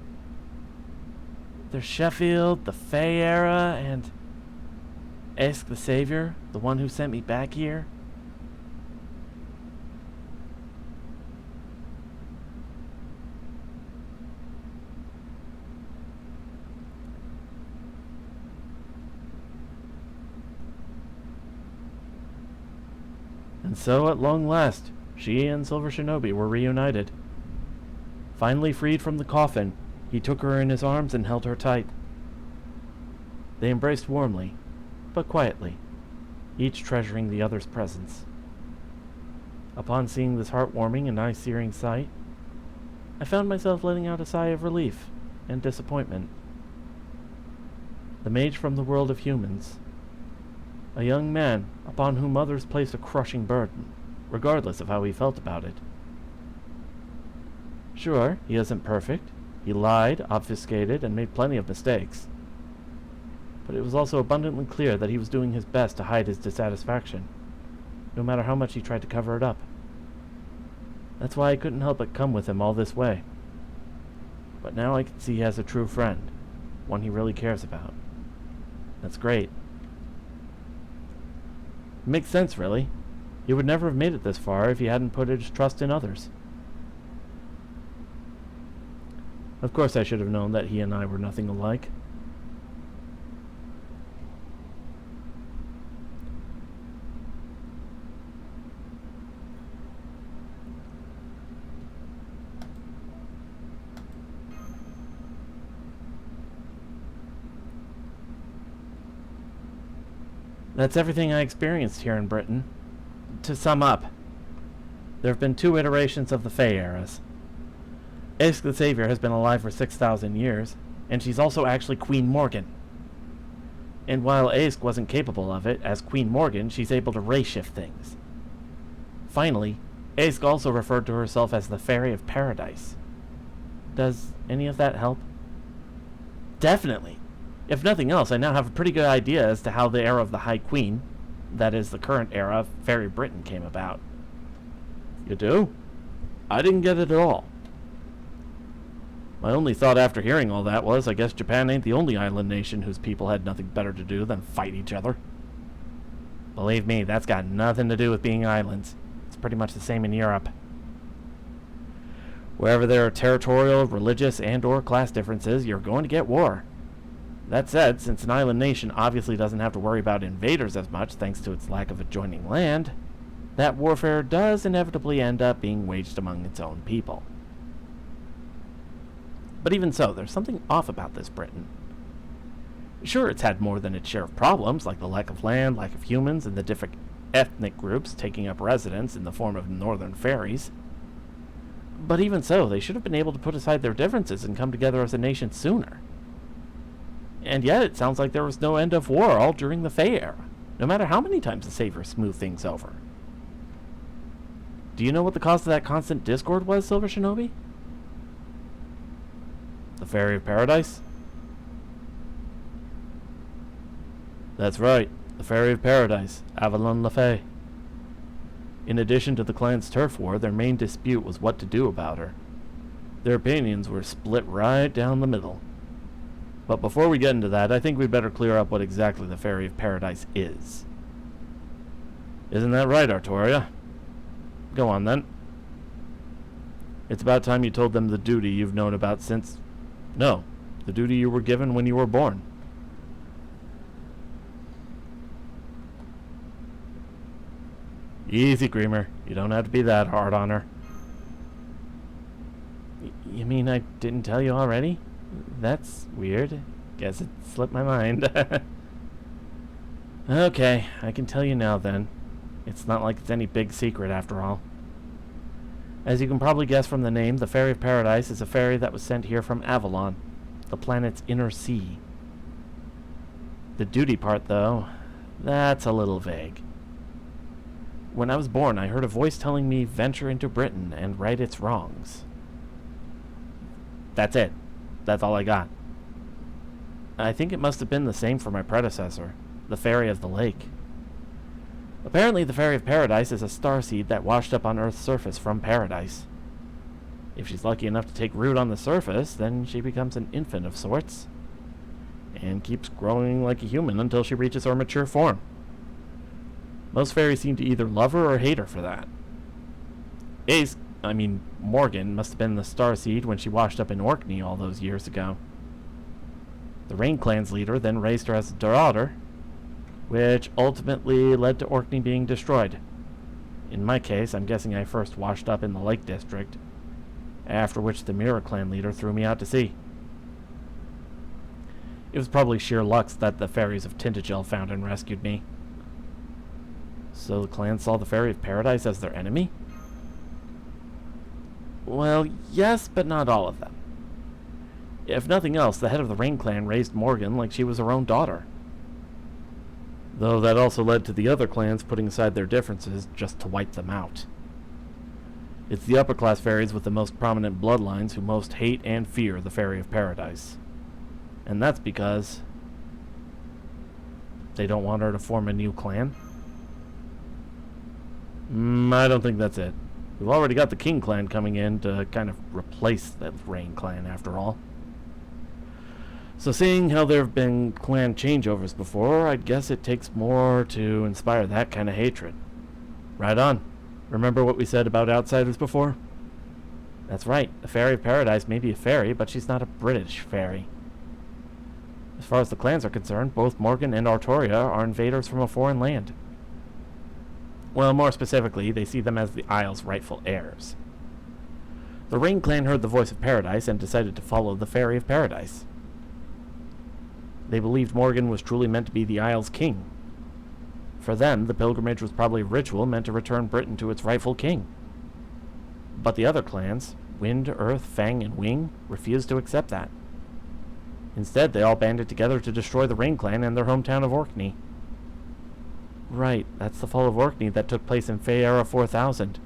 There's Sheffield, the Fae era, and Ask the Savior, the one who sent me back here. And so, at long last, she and Silver Shinobi were reunited. Finally freed from the coffin, he took her in his arms and held her tight. They embraced warmly, but quietly, each treasuring the other's presence. Upon seeing this heartwarming and eye-searing sight, I found myself letting out a sigh of relief and disappointment. The mage from the world of humans, a young man upon whom others placed a crushing burden, regardless of how he felt about it. Sure, he isn't perfect. He lied, obfuscated, and made plenty of mistakes. But it was also abundantly clear that he was doing his best to hide his dissatisfaction, no matter how much he tried to cover it up. That's why I couldn't help but come with him all this way. But now I can see he has a true friend, one he really cares about. That's great. It makes sense, really. He would never have made it this far if he hadn't put his trust in others. Of course I should have known that he and I were nothing alike. That's everything I experienced here in Britain. To sum up, there have been 2 iterations of the Fae eras. Ask the Savior has been alive for 6,000 years, and she's also actually Queen Morgan. And while Ask wasn't capable of it, as Queen Morgan, she's able to ray-shift things. Finally, Ask also referred to herself as the Fairy of Paradise. Does any of that help? Definitely. If nothing else, I now have a pretty good idea as to how the era of the High Queen, that is, the current era of Fairy Britain, came about. You do? I didn't get it at all. My only thought after hearing all that was, I guess Japan ain't the only island nation whose people had nothing better to do than fight each other. Believe me, that's got nothing to do with being islands. It's pretty much the same in Europe. Wherever there are territorial, religious, and/or class differences, you're going to get war. That said, since an island nation obviously doesn't have to worry about invaders as much thanks to its lack of adjoining land, that warfare does inevitably end up being waged among its own people. But even so, there's something off about this Britain. Sure, it's had more than its share of problems, like the lack of land, lack of humans, and the different ethnic groups taking up residence in the form of northern fairies. But even so, they should have been able to put aside their differences and come together as a nation sooner. And yet it sounds like there was no end of war all during the Fae era, no matter how many times the Savior smoothed things over. Do you know what the cause of that constant discord was, Silver Shinobi? The Fairy of Paradise? That's right, the Fairy of Paradise, Avalon Le Fae. In addition to the clan's turf war, their main dispute was what to do about her. Their opinions were split right down the middle. But before we get into that, I think we better clear up what exactly the Fairy of Paradise is. Isn't that right, Artoria? Go on, then. It's about time you told them the duty you've known about since... No, the duty you were given when you were born. Easy, Creamer. You don't have to be that hard on her. You mean I didn't tell you already? That's weird. Guess it slipped my mind. Okay, I can tell you now then. It's not like it's any big secret after all. As you can probably guess from the name, the Fairy of Paradise is a fairy that was sent here from Avalon, the planet's inner sea. The duty part, though, that's a little vague. When I was born, I heard a voice telling me venture into Britain and right its wrongs. That's it. That's all I got. I think it must have been the same for my predecessor, the Fairy of the Lake. Apparently, the Fairy of Paradise is a starseed that washed up on Earth's surface from paradise. If she's lucky enough to take root on the surface, then she becomes an infant of sorts, and keeps growing like a human until she reaches her mature form. Most fairies seem to either love her or hate her for that. Morgan must have been the starseed when she washed up in Orkney all those years ago. The Rain Clan's leader then raised her as a daughter, which ultimately led to Orkney being destroyed. In my case, I'm guessing I first washed up in the Lake District, after which the Mirror Clan leader threw me out to sea. It was probably sheer luck that the fairies of Tintagel found and rescued me. So the clan saw the Fairy of Paradise as their enemy? Well, yes, but not all of them. If nothing else, the head of the Rain Clan raised Morgan like she was her own daughter. Though that also led to the other clans putting aside their differences just to wipe them out. It's the upper class fairies with the most prominent bloodlines who most hate and fear the Fairy of Paradise. And that's because they don't want her to form a new clan. I don't think that's it. We've already got the King Clan coming in to kind of replace the Rain Clan after all. So seeing how there have been clan changeovers before, I guess it takes more to inspire that kind of hatred. Right on. Remember what we said about outsiders before? That's right. The Fairy of Paradise may be a fairy, but she's not a British fairy. As far as the clans are concerned, both Morgan and Artoria are invaders from a foreign land. Well, more specifically, they see them as the Isle's rightful heirs. The Rain Clan heard the voice of Paradise and decided to follow the Fairy of Paradise. They believed Morgan was truly meant to be the Isle's king. For them, the pilgrimage was probably a ritual meant to return Britain to its rightful king. But the other clans, Wind, Earth, Fang, and Wing, refused to accept that. Instead, they all banded together to destroy the Rain Clan and their hometown of Orkney. Right, that's the fall of Orkney that took place in Fae Era 4000.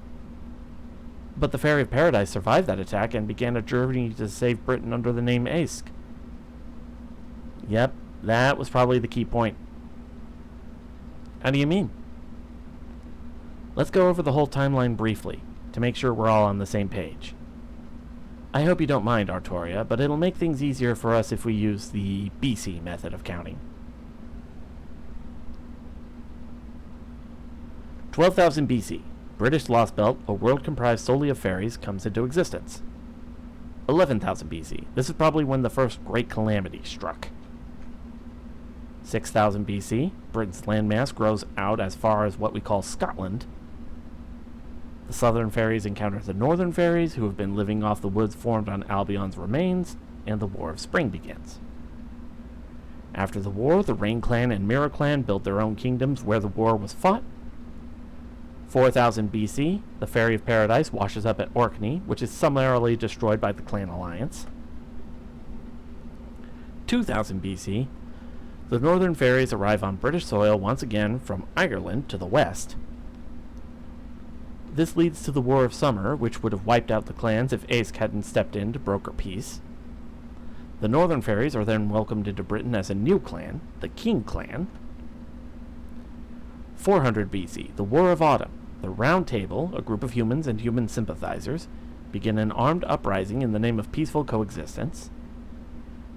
But the Fairy of Paradise survived that attack and began a journey to save Britain under the name Ask. Yep, that was probably the key point. How do you mean? Let's go over the whole timeline briefly, to make sure we're all on the same page. I hope you don't mind, Artoria, but it'll make things easier for us if we use the BC method of counting. 12,000 BC, British Lost Belt, a world comprised solely of fairies, comes into existence. 11,000 BC, this is probably when the first Great Calamity struck. 6,000 BC, Britain's landmass grows out as far as what we call Scotland. The southern fairies encounter the northern fairies, who have been living off the woods formed on Albion's remains, and the War of Spring begins. After the war, the Rain Clan and Mirror Clan built their own kingdoms where the war was fought. 4000 BC, the Fairy of Paradise washes up at Orkney, which is summarily destroyed by the Clan Alliance. 2000 BC, the northern fairies arrive on British soil once again from Ireland to the west. This leads to the War of Summer, which would have wiped out the clans if Aesk hadn't stepped in to broker peace. The northern fairies are then welcomed into Britain as a new clan, the King clan. 400 BC, the War of Autumn. The Round Table, a group of humans and human sympathizers, begin an armed uprising in the name of peaceful coexistence.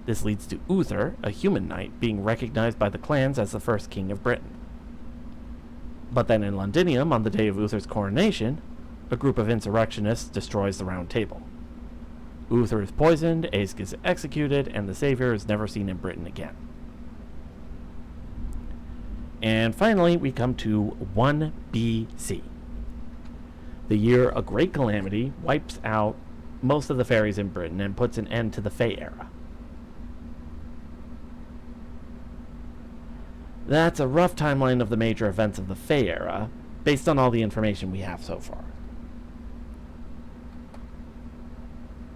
This leads to Uther, a human knight, being recognized by the clans as the first king of Britain. But then in Londinium, on the day of Uther's coronation, a group of insurrectionists destroys the Round Table. Uther is poisoned, Aesk is executed, and the savior is never seen in Britain again. And finally, we come to 1 BC. The year a great calamity wipes out most of the fairies in Britain and puts an end to the Fae era. That's a rough timeline of the major events of the Fae era, based on all the information we have so far.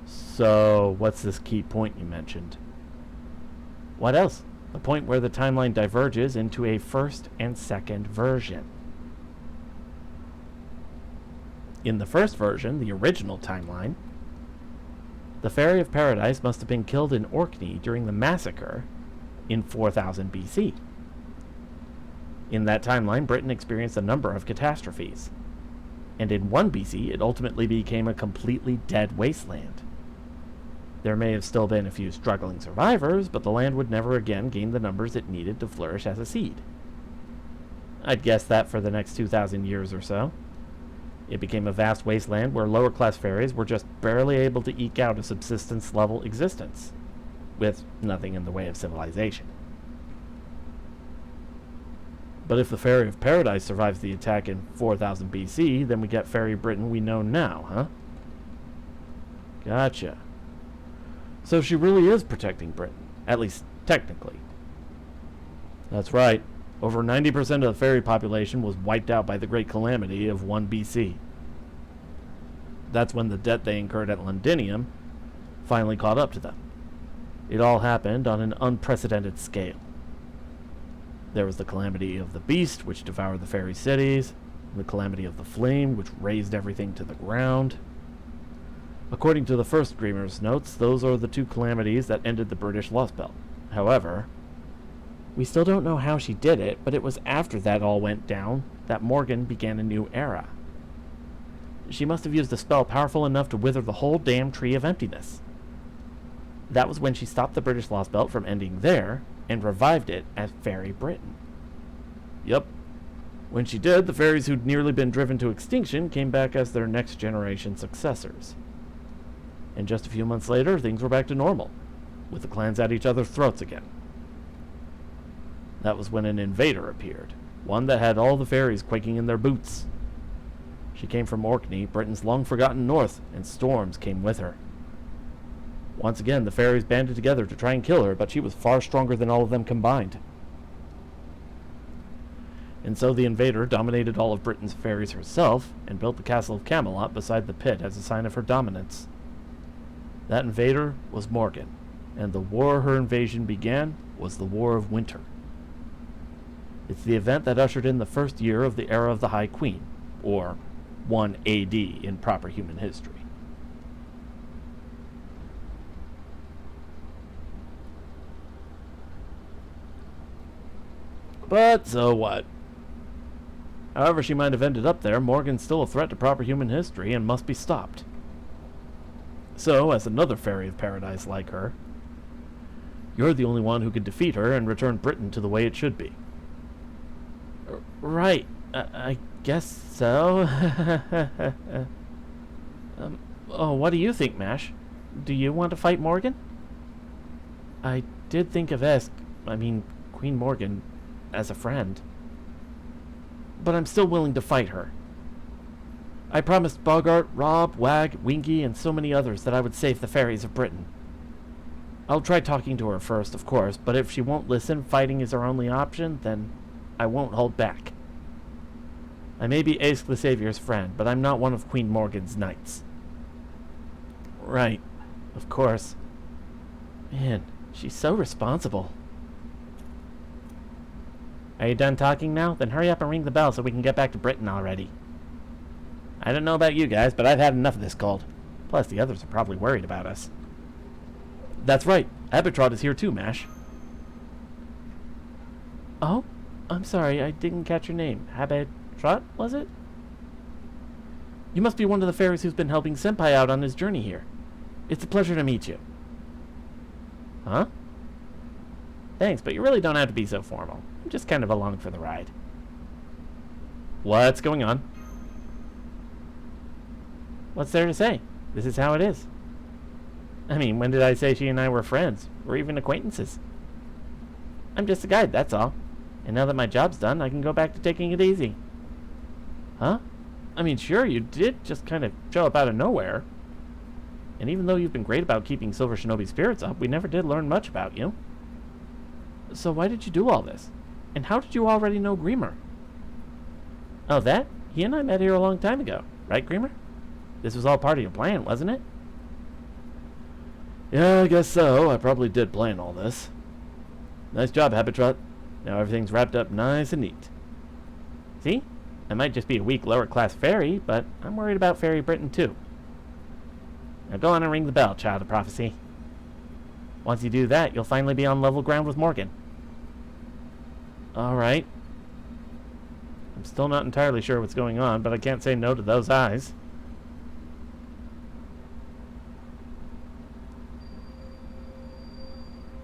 So, what's this key point you mentioned? What else? The point where the timeline diverges into a first and second version. In the first version, the original timeline, the Fairy of Paradise must have been killed in Orkney during the massacre in 4000 BC. In that timeline, Britain experienced a number of catastrophes, and in 1 BC, it ultimately became a completely dead wasteland. There may have still been a few struggling survivors, but the land would never again gain the numbers it needed to flourish as a seed. I'd guess that for the next 2,000 years or so. It became a vast wasteland where lower-class fairies were just barely able to eke out a subsistence-level existence, with nothing in the way of civilization. But if the Fairy of Paradise survives the attack in 4000 BC, then we get Fairy Britain we know now, huh? Gotcha. So she really is protecting Britain, at least technically. That's right. Over 90% of the fairy population was wiped out by the Great Calamity of 1 BC. That's when the debt they incurred at Londinium finally caught up to them. It all happened on an unprecedented scale. There was the Calamity of the Beast, which devoured the fairy cities, and the Calamity of the Flame, which razed everything to the ground. According to the first Screamer's notes, those are the two calamities that ended the British Lost Belt. However, we still don't know how she did it, but it was after that all went down that Morgan began a new era. She must have used a spell powerful enough to wither the whole damn Tree of Emptiness. That was when she stopped the British Lost Belt from ending there, and revived it as Fairy Britain. Yep. When she did, the fairies who'd nearly been driven to extinction came back as their next generation successors. And just a few months later, things were back to normal, with the clans at each other's throats again. That was when an invader appeared, one that had all the fairies quaking in their boots. She came from Orkney, Britain's long-forgotten north, and storms came with her. Once again, the fairies banded together to try and kill her, but she was far stronger than all of them combined. And so the invader dominated all of Britain's fairies herself, and built the castle of Camelot beside the pit as a sign of her dominance. That invader was Morgan, and the war her invasion began was the War of Winter. It's the event that ushered in the first year of the era of the High Queen, or 1 AD in proper human history. But so what? However she might have ended up there, Morgan's still a threat to proper human history and must be stopped. So, as another Fairy of Paradise like her, you're the only one who can defeat her and return Britain to the way it should be. Right. I guess so. What do you think, Mash? Do you want to fight Morgan? I did think of Queen Morgan, as a friend. But I'm still willing to fight her. I promised Bogart, Rob, Wag, Winky, and so many others that I would save the fairies of Britain. I'll try talking to her first, of course, but if she won't listen, fighting is our only option, then I won't hold back. I may be Aesk the Savior's friend, but I'm not one of Queen Morgan's knights. Right. Of course. Man, She's so responsible. Are you done talking now? Then hurry up and ring the bell so we can get back to Britain already. I don't know about you guys, but I've had enough of this cold. Plus, the others are probably worried about us. That's right. Abitrot is here too, Mash. Oh? I'm sorry, I didn't catch your name. Abitrot, was it? You must be one of the fairies who's been helping Senpai out on his journey here. It's a pleasure to meet you. Huh? Thanks, but you really don't have to be so formal. I'm just kind of along for the ride. What's going on? What's there to say? This is how it is. I mean, when did I say she and I were friends? Or even acquaintances? I'm just a guide, that's all. And now that my job's done, I can go back to taking it easy. Huh? I mean, sure, you did just kind of show up out of nowhere. And even though you've been great about keeping Silver Shinobi spirits up, we never did learn much about you. So why did you do all this? And how did you already know Greamer? Oh, that? He and I met here a long time ago. Right, Greamer? This was all part of your plan, wasn't it? Yeah, I guess so. I probably did plan all this. Nice job, Habitrot. Now everything's wrapped up nice and neat. See? I might just be a weak lower-class fairy, but I'm worried about Fairy Britain, too. Now go on and ring the bell, Child of Prophecy. Once you do that, you'll finally be on level ground with Morgan. Alright. I'm still not entirely sure what's going on, but I can't say no to those eyes.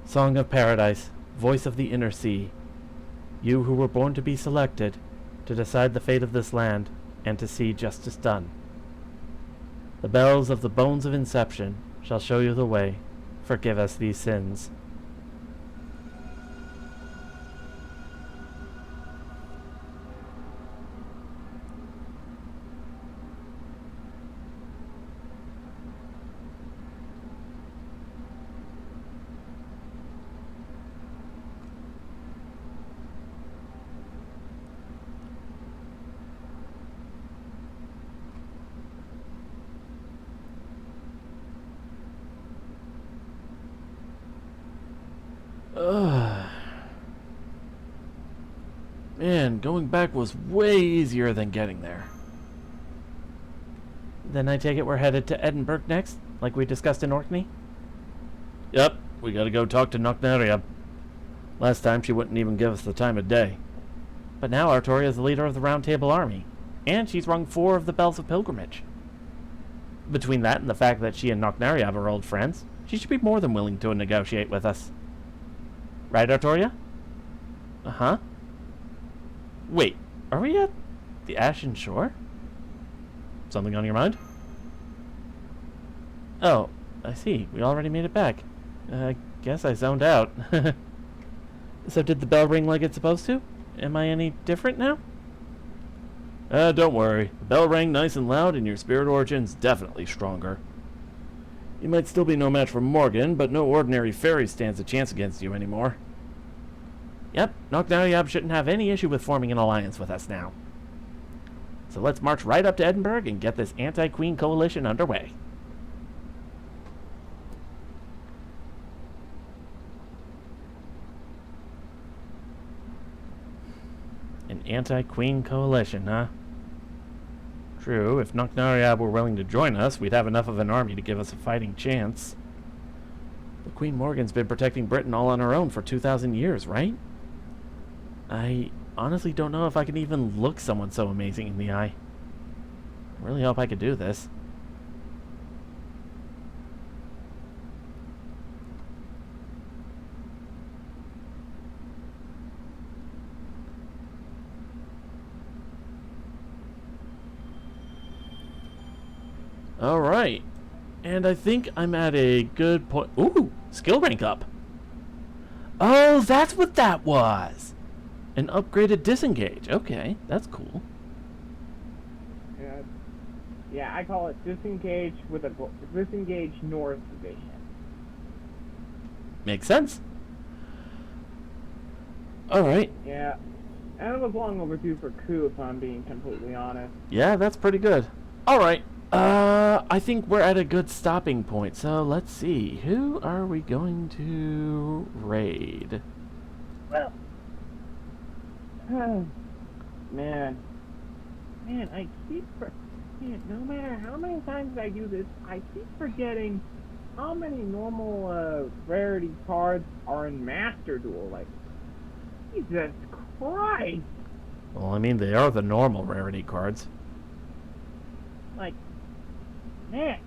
Song of Paradise, voice of the inner sea. You who were born to be selected, to decide the fate of this land, and to see justice done. The bells of the bones of Inception shall show you the way. Forgive us these sins. Man, going back was way easier than getting there. Then I take it we're headed to Edinburgh next, like we discussed in Orkney? Yep, we gotta go talk to Nocnaria. Last time she wouldn't even give us the time of day. But now Artoria is the leader of the Round Table Army, and she's rung 4 of the Bells of Pilgrimage. Between that and the fact that she and Nocnaria are old friends, she should be more than willing to negotiate with us. Right, Artoria? Uh-huh. Wait, are we at the Ashen Shore? Something on your mind? Oh, I see. We already made it back. I guess I zoned out. So did the bell ring like it's supposed to? Am I any different now? Don't worry. The bell rang nice and loud, and your spirit origin's definitely stronger. You might still be no match for Morgan, but no ordinary fairy stands a chance against you anymore. Yep, Nocnaria shouldn't have any issue with forming an alliance with us now. So let's march right up to Edinburgh and get this anti-Queen coalition underway. An anti-Queen coalition, huh? True, if Nocnaria were willing to join us, we'd have enough of an army to give us a fighting chance. But Queen Morgan's been protecting Britain all on her own for 2,000 years, right? I honestly don't know if I can even look someone so amazing in the eye. I really hope I could do this. Alright. And I think I'm at a good point. Ooh, skill rank up. Oh, that's what that was. An upgraded disengage. Okay, that's cool. Yeah, I call it disengage with a disengage north vision. Makes sense. Alright. Yeah, and it was long overdue for coup, if I'm being completely honest. Yeah, that's pretty good. Alright, I think we're at a good stopping point. So let's see. Who are we going to raid? Well, man, I keep no matter how many times I do this, I keep forgetting how many normal rarity cards are in Master Duel. Like, Jesus Christ! Well, I mean, they are the normal rarity cards. Like, man.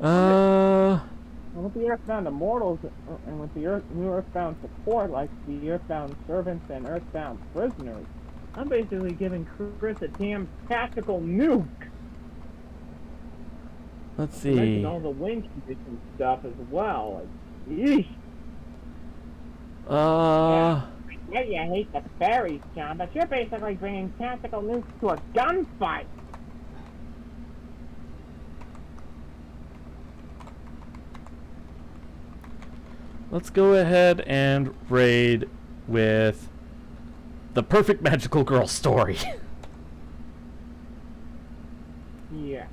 And with the Earthbound Immortals, and with the new Earthbound support, like the Earthbound Servants and Earthbound Prisoners, I'm basically giving Chris a damn tactical nuke. Let's I mentioned see. all the win condition stuff as well. Like, yeesh. Yeah, you hate the fairies, John, but you're basically bringing tactical nukes to a gunfight. Let's go ahead and raid with the perfect magical girl story. Yeah,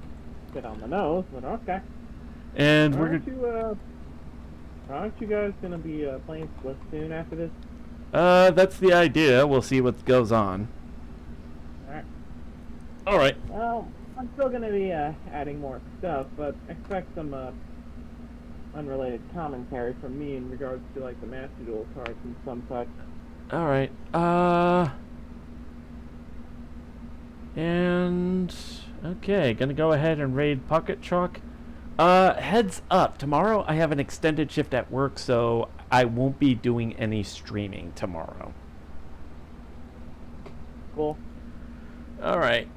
bit on the nose, but okay. And Aren't you guys gonna be playing Splatoon after this? that's the idea. We'll see what goes on. Alright. Alright. Well, I'm still gonna be adding more stuff, but expect some unrelated commentary from me in regards to like the Master Duel cards and some such. Alright. And okay, gonna go ahead and raid Pocket Chalk. Heads up, tomorrow I have an extended shift at work, so I won't be doing any streaming tomorrow. Cool. Alright.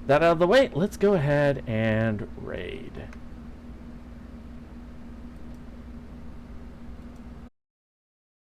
That out of the way, let's go ahead and raid.